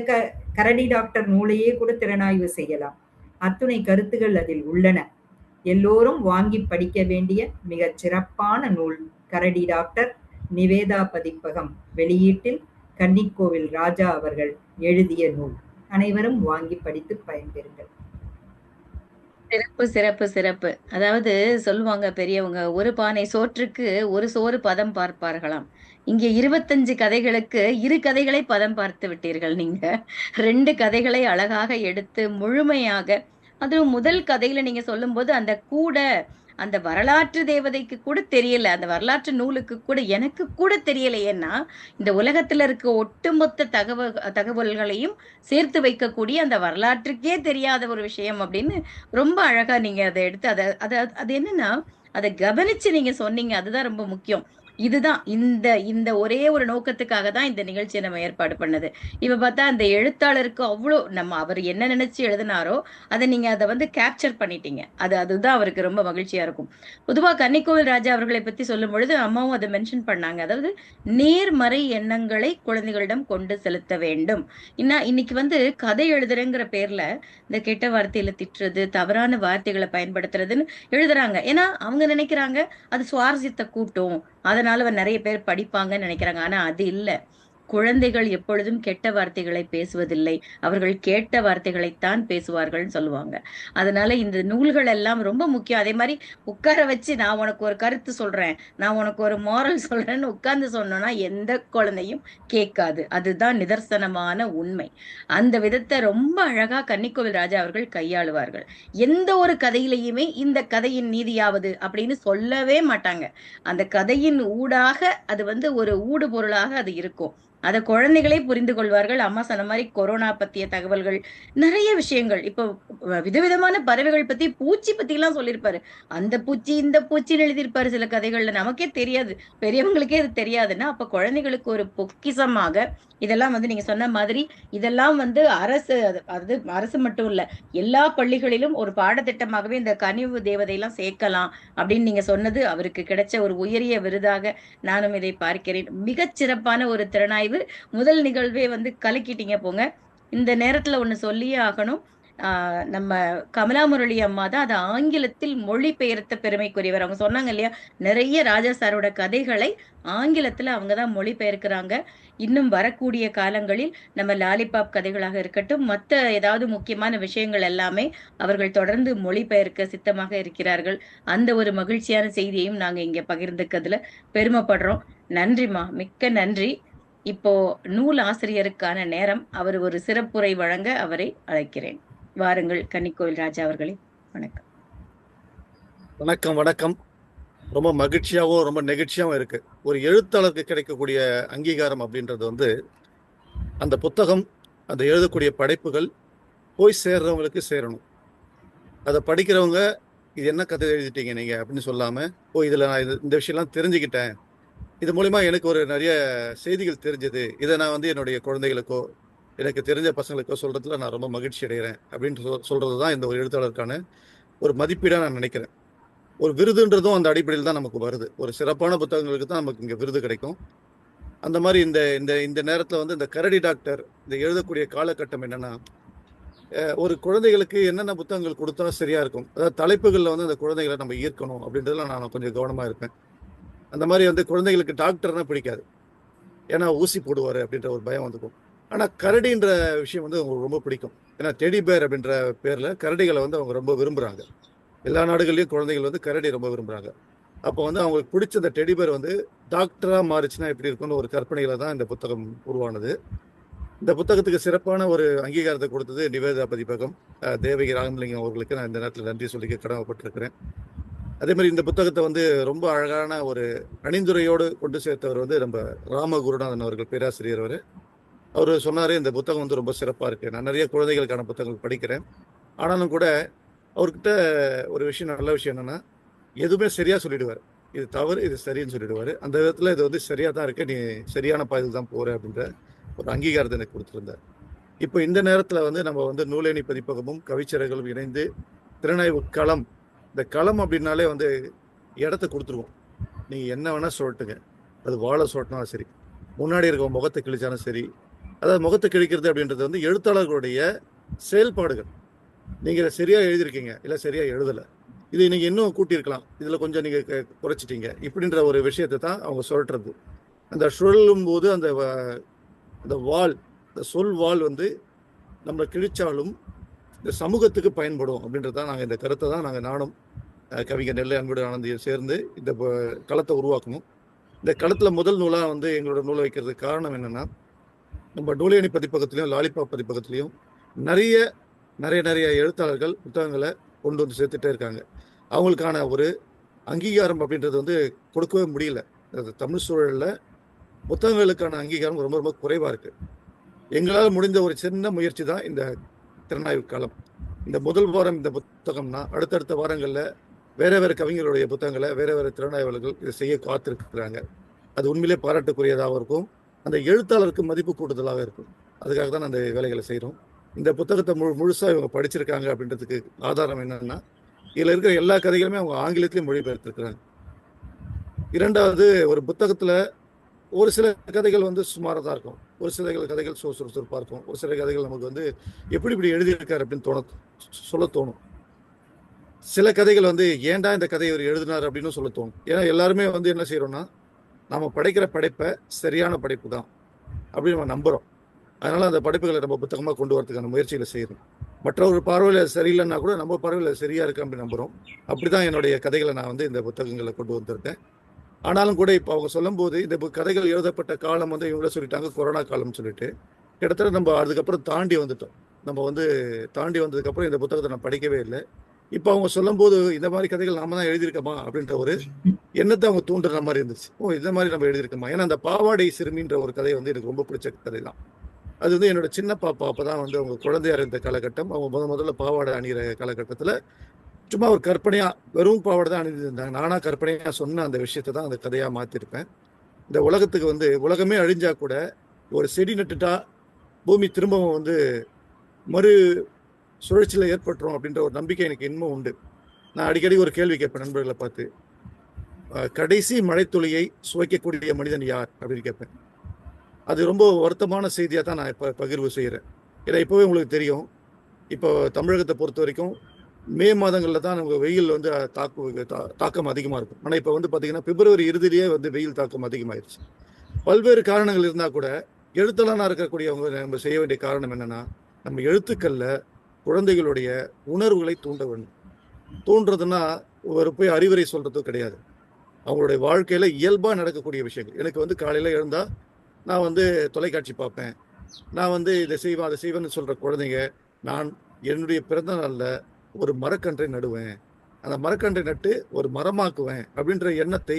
கரடி டாக்டர் நூலையே கூட திறனாய்வு செய்யலாம். அத்துணை கருத்துகள் அதில் உள்ளன. எல்லோரும் வாங்கி படிக்க வேண்டிய மிகச் சிறப்பான நூல் கரடி டாக்டர். நிவேதா பதிப்பகம் வெளியீட்டில் கன்னிக்கோவில் ராஜா அவர்கள் எழுதிய நூல். அனைவரும் வாங்கி படித்து பயன்பெறுங்கள். சிறப்பு, சிறப்பு, சிறப்பு. அதாவது சொல்லுவாங்க பெரியவங்க, "ஒரு பானை சோற்றுக்கு ஒரு சோறு பதம் பார்ப்பார்களாம்." இங்கே 25 கதைகளுக்கு 2 கதைகளை பதம் பார்த்து விட்டீர்கள் நீங்க. 2 கதைகளை அழகாக எடுத்து முழுமையாக, அதுவும் முதல் கதையில நீங்க சொல்லும்போது அந்த கூட அந்த வரலாற்று தேவதைக்கு கூட தெரியல. அந்த வரலாற்று நூலுக்கு கூட எனக்கு கூட தெரியல. ஏன்னா, இந்த உலகத்துல இருக்க ஒட்டுமொத்த தகவல்களையும் சேர்த்து வைக்கக்கூடிய அந்த வரலாற்றுக்கே தெரியாத ஒரு விஷயம் அப்படின்னு ரொம்ப அழகா நீங்க அத எடுத்து அது என்னன்னா, அத கவனிச்சு நீங்க சொன்னீங்க. அதுதான் ரொம்ப முக்கியம். இதுதான் இந்த இந்த ஒரே ஒரு நோக்கத்துக்காக தான் இந்த நிகழ்ச்சிய நம்ம ஏற்பாடு பண்ணது. இப்ப பார்த்தா அந்த எழுத்தாளருக்கு அவ்ளோ அவர் என்ன நினைச்சு எழுதினாரோ, நீங்க கேப்சர் பண்ணிட்டீங்க. அதுதான் அவருக்கு ரொம்ப மகிழ்ச்சியா இருக்கும். பொதுவா கன்னிக்கோவில் ராஜா அவர்களை பத்தி சொல்லும்பொழுது, அம்மாவும் அத மென்ஷன் பண்ணாங்க. அதாவது நேர்மறை எண்ணங்களை குழந்தைகளிடம் கொண்டு செலுத்த வேண்டும். இன்னைக்கு கதை எழுதுறேங்கிற பேர்ல இந்த கெட்ட வார்த்தையில திட்டுறது, தவறான வார்த்தைகள பயன்படுத்துறதுன்னு எழுதுறாங்க. ஏன்னா, அவங்க நினைக்கிறாங்க அது சுவாரஸ்யத்த கூட்டும். அதனால நிறைய பேர் படிப்பாங்கன்னு நினைக்கிறாங்க. ஆனா அது இல்ல. குழந்தைகள் எப்பொழுதும் கெட்ட வார்த்தைகளை பேசுவதில்லை. அவர்கள் கேட்ட வார்த்தைகளைத்தான் பேசுவார்கள்னு சொல்லுவாங்க. அதனால இந்த நூல்கள் எல்லாம் ரொம்ப முக்கியம். அதே மாதிரி உட்கார வச்சு நான் உனக்கு ஒரு கருத்து சொல்றேன், நான் உனக்கு ஒரு மாரல் சொல்றேன்னு உட்கார்ந்து சொன்னோம்னா எந்த குழந்தையும் கேட்காது. அதுதான் நிதர்சனமான உண்மை. அந்த விதத்தை ரொம்ப அழகா கன்னிக்கோவில் ராஜா அவர்கள் கையாளுவார்கள். எந்த ஒரு கதையிலையுமே இந்த கதையின் நீதியாவது அப்படின்னு சொல்லவே மாட்டாங்க. அந்த கதையின் ஊடாக அது ஒரு ஊடு பொருளாக அது இருக்கும். அத குழந்தைகளே புரிந்து கொள்வார்கள். அம்மா சொன்ன மாதிரி கொரோனா பத்திய தகவல்கள், நிறைய விஷயங்கள். இப்போ விதவிதமான பறவைகள் பத்தி, பூச்சி பத்தி எல்லாம் சொல்லியிருப்பாரு. அந்த பூச்சி இந்த பூச்சின்னு எழுதியிருப்பாரு சில கதைகள்ல. நமக்கே தெரியாது, பெரியவங்களுக்கே அது தெரியாதுன்னா அப்ப குழந்தைகளுக்கு ஒரு பொக்கிசமாக இதெல்லாம் நீங்க சொன்ன மாதிரி இதெல்லாம் அரசு, அது அரசு மட்டும் இல்ல, எல்லா பள்ளிகளிலும் ஒரு பாடத்திட்டமாகவே இந்த கனிவு தேவதை எல்லாம் சேர்க்கலாம் அப்படின்னு நீங்க சொன்னது அவருக்கு கிடைச்ச ஒரு உயரிய விருதாக நானும் இதை பார்க்கிறேன். மிகச் சிறப்பான ஒரு திறனாய்வு. முதல் நிகழ்வே கலக்கிட்டீங்க போங்க. இந்த நேரத்துல ஒண்ணு சொல்லியே ஆகணும். நம்ம கமலா முரளி அம்மா தான் அதை ஆங்கிலத்தில் மொழிபெயர்த்த பெருமைக்குரியவர். அவங்க சொன்னாங்க இல்லையா, நிறைய ராஜா சாரோட கதைகளை ஆங்கிலத்துல அவங்கதான் மொழிபெயர்க்கிறாங்க. இன்னும் வரக்கூடிய காலங்களில் நம்ம லாலிபாப் கதைகளாக இருக்கட்டும், மத்த ஏதாவது முக்கியமான விஷயங்கள் எல்லாமே அவர்கள் தொடர்ந்து மொழிபெயர்க்க சித்தமாக இருக்கிறார்கள். அந்த ஒரு மகிழ்ச்சியான செய்தியையும் நாங்க இங்க பகிர்ந்துக்கிறதுல பெருமைப்படுறோம். நன்றிமா, மிக்க நன்றி. இப்போ நூல் ஆசிரியருக்கான நேரம். அவர் ஒரு சிறப்புரை வழங்க அவரை அழைக்கிறேன். வாருங்கள் கன்னிக்கோவில் ராஜா அவர்களே. வணக்கம். வணக்கம் வணக்கம். ரொம்ப மகிழ்ச்சியாகவும் ரொம்ப நெகிழ்ச்சியாகவும் இருக்கு. ஒரு எழுத்தாளருக்கு கிடைக்கக்கூடிய அங்கீகாரம் அப்படின்றது அந்த புத்தகம், அந்த எழுதக்கூடிய படைப்புகள் போய் சேர்றவங்களுக்கு சேரணும். அதை படிக்கிறவங்க இது என்ன கதை எழுதிட்டீங்க நீங்க அப்படின்னு சொல்லாம, இதுல நான் இந்த விஷயம்லாம் தெரிஞ்சுக்கிட்டேன், இது மூலிமா எனக்கு ஒரு நிறைய செய்திகள் தெரிஞ்சது, இதை நான் என்னுடைய குழந்தைகளுக்கோ எனக்கு தெரிஞ்ச பசங்களுக்கு சொல்றதுல நான் ரொம்ப மகிழ்ச்சி அடைகிறேன் அப்படின்னு சொல்றது தான் இந்த ஒரு எழுத்தாளருக்கான ஒரு மதிப்பீடா நான் நினைக்கிறேன். ஒரு விருதுன்றதும் அந்த அடிப்படையில் தான் நமக்கு வருது. ஒரு சிறப்பான புத்தகங்களுக்கு தான் நமக்கு இங்க விருது கிடைக்கும். அந்த மாதிரி இந்த இந்த இந்த நேரத்துல வந்து இந்த கரடி டாக்டர் இந்த எழுதக்கூடிய காலகட்டம் என்னன்னா, ஒரு குழந்தைகளுக்கு என்னென்ன புத்தகங்கள் கொடுத்தா சரியா இருக்கும், அதாவது தலைப்புகள்ல வந்து அந்த குழந்தைகளை நம்ம ஈர்க்கணும் அப்படின்றதுல நான் கொஞ்சம் கவனமா இருப்பேன். அந்த மாதிரி வந்து குழந்தைகளுக்கு டாக்டர்னா பிடிக்காது, ஏன்னா ஊசி போடுவாரு அப்படின்ற ஒரு பயம் வந்துக்கும். ஆனா கரடின்ற விஷயம் வந்து அவங்களுக்கு ரொம்ப பிடிக்கும். ஏன்னா டெடி பேர் அப்படின்ற பேர்ல கரடிகளை வந்து அவங்க ரொம்ப விரும்புறாங்க. எல்லா நாடுகள்லயும் குழந்தைகள் வந்து கரடி ரொம்ப விரும்புறாங்க. அப்போ வந்து அவங்களுக்கு பிடிச்ச அந்த டெடி பேர் வந்து டாக்டரா மாறிச்சுன்னா எப்படி இருக்கும்னு ஒரு கற்பனையில தான் இந்த புத்தகம் உருவானது. இந்த புத்தகத்துக்கு சிறப்பான ஒரு அங்கீகாரத்தை கொடுத்தது நிவேதா பதிப்பகம், தேவகி ராமலிங்கம் அவர்களுக்கு நான் இந்த நேரத்தில் நன்றி சொல்லிக்க கடமைப்பட்டிருக்கிறேன். அதே மாதிரி இந்த புத்தகத்தை வந்து ரொம்ப அழகான ஒரு அணிந்துரையோடு கொண்டு சேர்த்தவர் வந்து நம்ம ராம குருநாதன் அவர்கள், பேராசிரியர். அவர் சொன்னாரு இந்த புத்தகம் வந்து ரொம்ப சிறப்பா இருக்கு. நான் நிறைய குழந்தைகளுக்கான புத்தகங்கள் படிக்கிறேன், ஆனாலும் கூட அவர்கிட்ட ஒரு விஷயம், நல்ல விஷயம் என்னன்னா, எதுவுமே சரியா சொல்லிடுவார். இது தவறு, இது சரின்னு சொல்லிடுவாரு. அந்த விதத்துல இது வந்து சரியா தான் இருக்கு, நீ சரியான பாதையில் தான் போற அப்படின்ற ஒரு அங்கீகாரத்தை எனக்கு கொடுத்திருந்தார். இப்போ இந்த நேரத்துல வந்து நம்ம வந்து நூலேணி பதிப்பகமும் கவிச்சரங்களும் இணைந்து திறனாய்வு களம், இந்த களம் அப்படின்னாலே வந்து இடத்த கொடுத்துருவோம். நீங்க என்ன வேணா சொல்லட்டுங்க, அது வாழை சொல்லட்டினாலும் சரி, முன்னாடி இருக்க முகத்தை கிழிச்சாலும் சரி. அதாவது முகத்தை கிழிக்கிறது அப்படின்றது வந்து எழுத்தாளர்களுடைய செயல்பாடுகள். நீங்க இதை சரியா எழுதியிருக்கீங்க, இல்லை சரியா எழுதலை, இது நீங்க இன்னும் கூட்டியிருக்கலாம், இதுல கொஞ்சம் நீங்க குறைச்சிட்டீங்க, இப்படின்ற ஒரு விஷயத்தை தான் அவங்க சொல்றது. அந்த சொல்லும் போது அந்த வாள், இந்த சொல் வாள் வந்து நம்மளை கிழிச்சாலும் இந்த சமூகத்துக்கு பயன்படும் அப்படின்றதான் நாங்கள் இந்த கருத்தை தான் நானும் கவிஞர் நெல்லை அன்புடு ஆனந்தியும் சேர்ந்து இந்த களத்தை உருவாக்கணும். இந்த களத்தில் முதல் நூலாக வந்து எங்களோட நூலை வைக்கிறதுக்கு காரணம் என்னன்னா, நம்ம நூலேணி பதிப்பகத்திலையும் லாலிபாப் பதிப்பகத்திலையும் நிறைய நிறைய நிறைய எழுத்தாளர்கள் புத்தகங்களை கொண்டு வந்து சேர்த்துட்டே இருக்காங்க. அவங்களுக்கான ஒரு அங்கீகாரம் அப்படின்றது வந்து கொடுக்கவே முடியல. தமிழ் சூழலில் புத்தகங்களுக்கான அங்கீகாரம் ரொம்ப ரொம்ப குறைவாக இருக்கு. எங்களால் முடிந்த ஒரு சின்ன முயற்சி தான் இந்த திறனாய்வு களம். இந்த முதல் வாரம் இந்த புத்தகம்னா, அடுத்தடுத்த வாரங்களில் வேற வேற கவிஞர்களுடைய புத்தகங்களை வேற வேற திறனாய்வாளர்கள் இதை செய்ய காத்திருக்கிறாங்க. அது உண்மையிலே பாராட்டுக்குரியதாக இருக்கும், அந்த எழுத்தாளருக்கு மதிப்பு கூடுதலாக இருக்கும். அதுக்காக தான் அந்த வேலைகளை செய்கிறோம். இந்த புத்தகத்தை முழுசாக இவங்க படிச்சிருக்காங்க அப்படின்றதுக்கு ஆதாரம் என்னன்னா, இதில் இருக்கிற எல்லா கதைகளுமே அவங்க ஆங்கிலத்திலையும் மொழிபெயர்த்திருக்கிறாங்க. இரண்டாவது, ஒரு புத்தகத்தில் ஒரு சில கதைகள் வந்து சுமாராக தான் இருக்கும், ஒரு சில கதைகள் சுறுசுறுப்பாக இருக்கும், ஒரு சில கதைகள் நமக்கு வந்து எப்படி இப்படி எழுதியிருக்காரு அப்படின்னு சொல்ல தோணும். சில கதைகள் வந்து ஏன்டா இந்த கதையை அவர் எழுதினார் அப்படின்னு சொல்ல தோணும். ஏன்னா எல்லாருமே வந்து என்ன செய்யறோம்னா, நம்ம படைக்கிற படைப்பை சரியான படைப்பு தான் அப்படின்னு நம்ம நம்புறோம். அதனால அந்த படைப்புகளை நம்ம புத்தகமாக கொண்டு வரதுக்கான முயற்சிகளை செய்யறோம். மற்றொரு பார்வையில் அது சரியில்லைன்னா கூட நம்ம பார்வையில் அது சரியா இருக்கு அப்படின்னு நம்புறோம். அப்படிதான் என்னுடைய கதைகளை நான் வந்து இந்த புத்தகங்களை கொண்டு வந்திருக்கேன். ஆனாலும் கூட இப்போ அவங்க சொல்லும் போது இந்த கதைகள் எழுதப்பட்ட காலம் வந்து இவங்கள சொல்லிட்டாங்க கொரோனா காலம்னு சொல்லிட்டு, கிட்டத்தட்ட நம்ம அதுக்கப்புறம் தாண்டி வந்துட்டோம். நம்ம வந்து தாண்டி வந்ததுக்கப்புறம் இந்த புத்தகத்தை நான் படிக்கவே இல்லை. இப்போ அவங்க சொல்லும் போது இந்த மாதிரி கதைகள் நாம தான் எழுதியிருக்கோமா அப்படின்ற ஒரு எண்ணத்தை அவங்க தூண்டுற மாதிரி இருந்துச்சு. இந்த மாதிரி நம்ம எழுதியிருக்கோமா. ஏன்னா அந்த பாவாடை சிறுமின்ற ஒரு கதை வந்து எனக்கு ரொம்ப பிடிச்ச கதை தான். அது வந்து என்னோட சின்ன பாப்பா அப்பதான் வந்து அவங்க குழந்தையா இருந்த காலகட்டம். அவங்க முதல்ல பாவாடை அணிகிற காலகட்டத்தில் சும்மா ஒரு கற்பனையா வெறும் பாவாடை தான் அணிந்திருந்தாங்க. நானா கற்பனையா சொன்ன அந்த விஷயத்தை தான் அந்த கதையா மாத்திருப்பேன். இந்த உலகத்துக்கு வந்து உலகமே அழிஞ்சா கூட ஒரு செடி நட்டுட்டா பூமி திரும்பவும் வந்து மறு சுழற்சியில் ஏற்பட்டுரும் அப்படின்ற ஒரு நம்பிக்கை எனக்கு இன்னும் உண்டு. நான் அடிக்கடி ஒரு கேள்வி கேட்பேன் நண்பர்களை பார்த்து, கடைசி மழைத்துளியை சுவைக்கக்கூடிய மனிதன் யார் அப்படின்னு கேட்பேன். அது ரொம்ப வருத்தமான செய்தியாக தான் நான் இப்போ பகிர்வு செய்கிறேன். ஏன்னா இப்போவே உங்களுக்கு தெரியும், இப்போ தமிழகத்தை பொறுத்த வரைக்கும் மே மாதங்களில் தான் நமக்கு வெயில் வந்து தாக்கம் அதிகமாக இருக்கும். ஆனால் இப்போ வந்து பார்த்தீங்கன்னா பிப்ரவரி இறுதியிலேயே வந்து வெயில் தாக்கம் அதிகமாகிடுச்சு. பல்வேறு காரணங்கள் இருந்தால் கூட எழுத்தாளனாக இருக்கக்கூடியவங்க நம்ம செய்ய வேண்டிய காரணம் என்னன்னா, நம்ம எழுத்துக்களில் குழந்தைகளுடைய உணர்வுகளை தூண்ட வேண்டும். தூண்டுறதுன்னா ஒரு போய் அறிவுரை சொல்றது கிடையாது, அவங்களுடைய வாழ்க்கையில இயல்பா நடக்கக்கூடிய விஷயங்கள். எனக்கு வந்து காலையில எழுந்தா நான் வந்து தொலைக்காட்சி பார்ப்பேன், நான் வந்து இதை செய்வேன் அதை செய்வேன்னு சொல்ற குழந்தைங்க, நான் என்னுடைய பிறந்த நாள்ல ஒரு மரக்கன்றை நடுவேன், அந்த மரக்கன்றை நட்டு ஒரு மரமாக்குவேன் அப்படின்ற எண்ணத்தை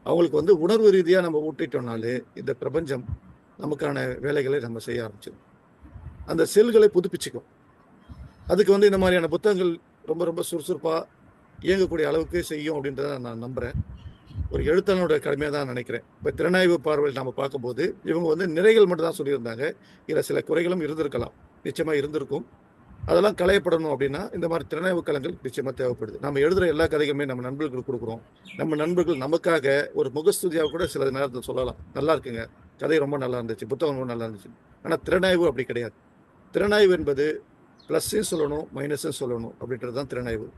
அவங்களுக்கு வந்து உணர்வு ரீதியா நம்ம ஊட்டிட்டோம்னாலே இந்த பிரபஞ்சம் நமக்கான வேலைகளை நம்ம செய்ய ஆரம்பிச்சிடும், அந்த செல்களை புதுப்பிச்சுக்கும். அதுக்கு வந்து இந்த மாதிரியான புத்தகங்கள் ரொம்ப ரொம்ப சுறுசுறுப்பாக இயங்கக்கூடிய அளவுக்கு செய்யும் அப்படின்றத நான் நம்புகிறேன். ஒரு எழுத்தாளனுடைய கடமையாக தான் நினைக்கிறேன். இப்போ திறனாய்வு பார்வையில் நம்ம பார்க்கும்போது இவங்க வந்து நிறைகள் மட்டும் தான் சொல்லியிருந்தாங்க. இதில் சில குறைகளும் இருந்திருக்கலாம், நிச்சயமாக இருந்திருக்கும். அதெல்லாம் களையப்படணும் அப்படின்னா இந்த மாதிரி திறனாய்வு களங்கள் நிச்சயமாக தேவைப்படுது. நம்ம எழுதுகிற எல்லா கதைகளுமே நம்ம நண்பர்களுக்கு கொடுக்குறோம். நம்ம நண்பர்கள் நமக்காக ஒரு முகஸ்துதியாக கூட சில நேரத்தில் சொல்லலாம், நல்லா இருக்குங்க, கதை ரொம்ப நல்லா இருந்துச்சு, புத்தகம் ரொம்ப நல்லா இருந்துச்சு. ஆனால் திறனாய்வு அப்படி கிடையாது. திறனாய்வு என்பது ப்ளஸ்ஸையும் சொல்லணும், மைனஸும் சொல்லணும் அப்படின்றது தான் திறனாய்வு.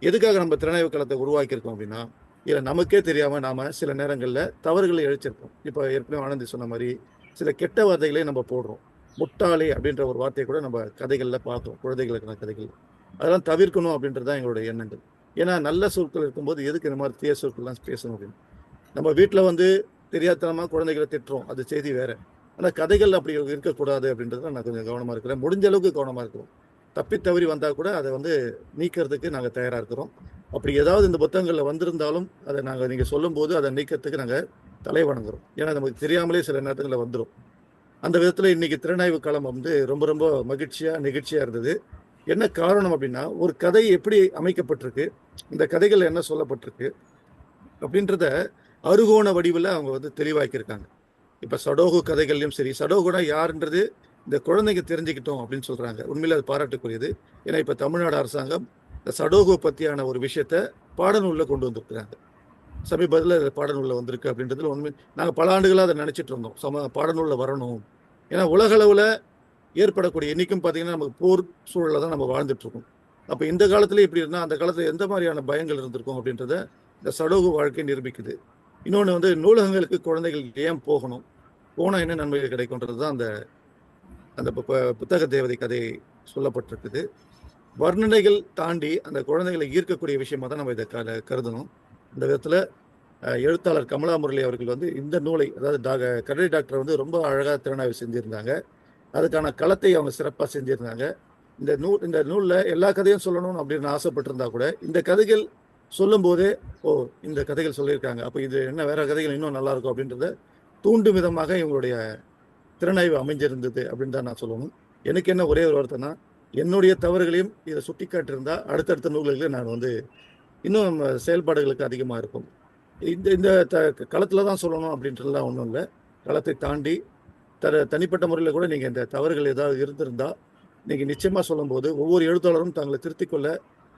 எதுக்காக நம்ம திறனாய்வு களத்தை உருவாக்கியிருக்கோம் அப்படின்னா, இதில் நமக்கே தெரியாமல் நாம் சில நேரங்களில் தவறுகளை இழைச்சிருக்கோம். இப்போ ஏற்கனவே ஆனந்தி சொன்ன மாதிரி சில கெட்ட வார்த்தைகளை நம்ம போடுறோம். முட்டாளி அப்படின்ற ஒரு வார்த்தையை கூட நம்ம கதைகளில் பார்க்குறோம், குழந்தைகளுக்கான கதைகள். அதெல்லாம் தவிர்க்கணும் அப்படின்றது தான் எங்களுடைய எண்ணங்கள். ஏன்னா நல்ல சொற்கள் இருக்கும்போது எதுக்கு இந்த மாதிரி தீய சொற்கள்லாம் பேசணும் அப்படின்னு. நம்ம வீட்டில் வந்து தெரியாதனமாக குழந்தைகளை திட்டுறோம், அது செய்தி வேறு. ஆனால் கதைகள் அப்படி இருக்கக்கூடாது அப்படின்றத நான் கொஞ்சம் கவனமாக இருக்கிறேன். முடிஞ்ச அளவுக்கு கவனமாக இருக்கிறோம். தப்பி தவறி வந்தால் கூட அதை வந்து நீக்கிறதுக்கு நாங்கள் தயாராக இருக்கிறோம். அப்படி ஏதாவது இந்த புத்தகங்களில் வந்திருந்தாலும் அதை நாங்கள் நீங்கள் சொல்லும்போது அதை நீக்கிறதுக்கு நாங்கள் தலை வணங்குறோம். ஏன்னா நமக்கு தெரியாமலே சில நேரங்களில் வந்துடும். அந்த விதத்தில் இன்னைக்கு திறனாய்வு களம் வந்து ரொம்ப ரொம்ப மகிழ்ச்சியாக நெகிழ்ச்சியாக இருந்தது. என்ன காரணம் அப்படின்னா, ஒரு கதை எப்படி அமைக்கப்பட்டிருக்கு, இந்த கதைகள் என்ன சொல்லப்பட்டிருக்கு அப்படின்றத அறுகோண வடிவில் அவங்க வந்து தெளிவாக்கியிருக்காங்க. இப்போ சடோகு கதைகள்லையும் சரி, சடோகுனா யாருன்றது இந்த குழந்தைங்க தெரிஞ்சுக்கிட்டோம் அப்படின்னு சொல்கிறாங்க. உண்மையில் அது பாராட்டுக்குரியது. ஏன்னா இப்போ தமிழ்நாடு அரசாங்கம் இந்த சடோகு பற்றியான ஒரு விஷயத்த பாடநூலில் கொண்டு வந்திருக்கிறாங்க. சமீபத்தில் பாடநூலில் வந்திருக்கு அப்படின்றதுல உண்மை. நாங்கள் பல ஆண்டுகளாக அதை நினச்சிட்டு இருந்தோம், பாடநூலில் வரணும். ஏன்னா உலகளவில் ஏற்படக்கூடிய இன்றைக்கும் பார்த்தீங்கன்னா நமக்கு போர் சூழலில் தான் நம்ம வாழ்ந்துட்டுருக்கோம். அப்போ இந்த காலத்தில் இப்படி இருந்தால் அந்த காலத்தில் எந்த மாதிரியான பயங்கள் இருந்திருக்கும் அப்படின்றத இந்த சடோகு வாழ்க்கை நிரூபிக்குது. இன்னொன்று வந்து நூலகங்களுக்கு குழந்தைகள் ஏன் போகணும், போனால் என்ன நன்மைகள் கிடைக்கும்ன்றது தான் அந்த அந்த புத்தக தேவதை கதை சொல்லப்பட்டிருக்குது. வர்ணனைகள் தாண்டி அந்த குழந்தைகளை ஈர்க்கக்கூடிய விஷயமா தான் நம்ம இதை கருதணும். இந்த விதத்தில் எழுத்தாளர் கமலா முரளி அவர்கள் வந்து இந்த நூலை, அதாவது கரடி டாக்டர் வந்து ரொம்ப அழகாக திறனாய்வு செஞ்சுருந்தாங்க. அதுக்கான களத்தை அவங்க சிறப்பாக செஞ்சுருந்தாங்க. இந்த நூலில் எல்லா கதையும் சொல்லணும்னு அப்படின்னு ஆசைப்பட்டிருந்தா கூட இந்த கதைகள் சொல்லும் போதே இந்த கதைகள் சொல்லியிருக்காங்க, அப்போ இது என்ன வேற கதைகள் இன்னும் நல்லா இருக்கும் அப்படின்றத தூண்டும் விதமாக இவங்களுடைய திறனாய்வு அமைஞ்சிருந்தது அப்படின்னு தான் நான் சொல்லணும். எனக்கு என்ன ஒரே ஒரு வார்த்தைனா, என்னுடைய தவறுகளையும் இதை சுட்டி காட்டியிருந்தா அடுத்தடுத்த நூல்களில் நான் வந்து இன்னும் செயல்பாடுகளுக்கு அதிகமாக இருக்கும். இந்த களத்தில் தான் சொல்லணும் அப்படின்றதுலாம் ஒன்றும் இல்லை. களத்தை தாண்டி தனிப்பட்ட முறையில் கூட நீங்கள் இந்த தவறுகள் ஏதாவது இருந்திருந்தால் நீங்கள் நிச்சயமாக சொல்லும்போது ஒவ்வொரு எழுத்தாளரும் தங்களை திருத்திக் கொள்ள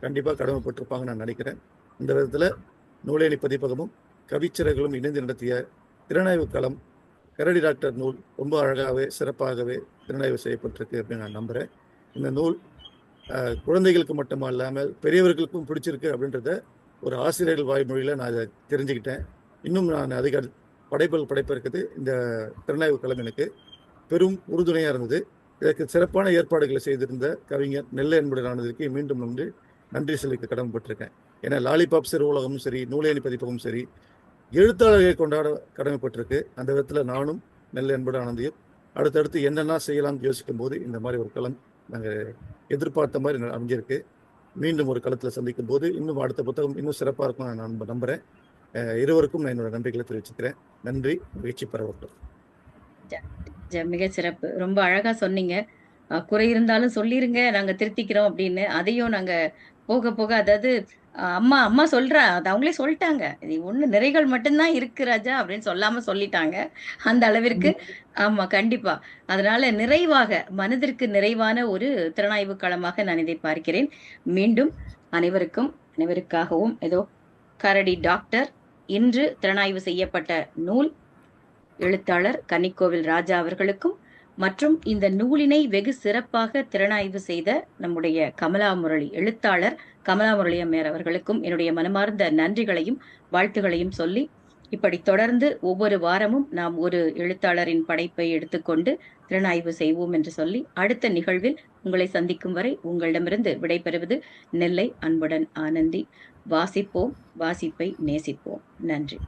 கண்டிப்பாக கடமைப்பட்டிருப்பாங்க நான் நினைக்கிறேன். இந்த விதத்தில் நூலேணி பதிப்பகமும் கவிச்சிறர்களும் இணைந்து நடத்திய திறனாய்வு களம் கரடி டாக்டர் நூல் ரொம்ப அழகாகவே சிறப்பாகவே திறனாய்வு செய்யப்பட்டிருக்கு அப்படின்னு நான் நம்புகிறேன். இந்த நூல் குழந்தைகளுக்கு மட்டும் இல்லாமல் பெரியவர்களுக்கும் பிடிச்சிருக்கு அப்படின்றத ஒரு ஆசிரியர்கள் வாய்மொழியில் நான் அதை தெரிஞ்சுக்கிட்டேன். இன்னும் நான் அதிக படைப்புகள் படைப்பிருக்குது. இந்த திறனாய்வு களம் எனக்கு பெரும் உறுதுணையாக இருந்தது. இதற்கு சிறப்பான ஏற்பாடுகளை செய்திருந்த கவிஞர் நெல்லை அன்புடன் ஆனதற்கு மீண்டும் நன்றி சொல்லிக்க கடமைப்பட்டிருக்கேன். ஏன்னா லாலிபாப் சிறு உலகமும் சரி, நூலேணி பதிப்பகமும் சரி, எழுத்தாளர்களை கொண்டாட கடமைப்பட்டிருக்கு. அந்த விதத்தில் நானும் நெல்லை அன்புடன் ஆனந்தையும் அடுத்தடுத்து என்னென்ன செய்யலாம்னு யோசிக்கும் போது இந்த மாதிரி ஒரு களம் நாங்கள் எதிர்பார்த்த மாதிரி அமைஞ்சிருக்கு. மீண்டும் ஒரு களத்தில் சந்திக்கும் போது இன்னும் அடுத்த புத்தகம் இன்னும் சிறப்பாக இருக்கும் நான் நம்புகிறேன். இருவருக்கும் நான் என்னோட நன்றிகளை தெரிவிச்சுக்கிறேன். நன்றி, மகிழ்ச்சி பரவட்டும். மிக சிறப்பு. ரொம்ப அழகா சொன்னீங்க. குறை இருந்தாலும் சொல்லிருங்க, நாங்க திருத்திக்கிறோம் அப்படின்னு. அதையும் நாங்க போக போக, அதாவது அம்மா சொல்றா, அது அவங்களே சொல்லிட்டாங்க, இது ஒண்ணு நிறைகள் மட்டும்தான் இருக்கு ராஜா அப்படின்னு சொல்லாம சொல்லிட்டாங்க. அந்த அளவிற்கு. ஆமா, கண்டிப்பா. அதனால நிறைவாக, மனதிற்கு நிறைவான ஒரு திறனாய்வு களமாக நான் இதை பார்க்கிறேன். மீண்டும் அனைவருக்காகவும் ஏதோ கரடி டாக்டர் இன்று திறனாய்வு செய்யப்பட்ட நூல் எழுத்தாளர் கன்னிக்கோவில் ராஜா அவர்களுக்கும் மற்றும் இந்த நூலினை வெகு சிறப்பாக திறனாய்வு செய்த நம்முடைய கமலா முரளி, எழுத்தாளர் கமலா முரளி அம்மையார் அவர்களுக்கும் என்னுடைய மனமார்ந்த நன்றிகளையும் வாழ்த்துகளையும் சொல்லி, இப்படி தொடர்ந்து ஒவ்வொரு வாரமும் நாம் ஒரு எழுத்தாளரின் படைப்பை எடுத்துக்கொண்டு திறனாய்வு செய்வோம் என்று சொல்லி, அடுத்த நிகழ்வில் உங்களை சந்திக்கும் வரை உங்களிடமிருந்து விடைபெறுவது நெல்லை அன்புடன் ஆனந்தி. வாசிப்போம், வாசிப்பை நேசிப்போம். நன்றி.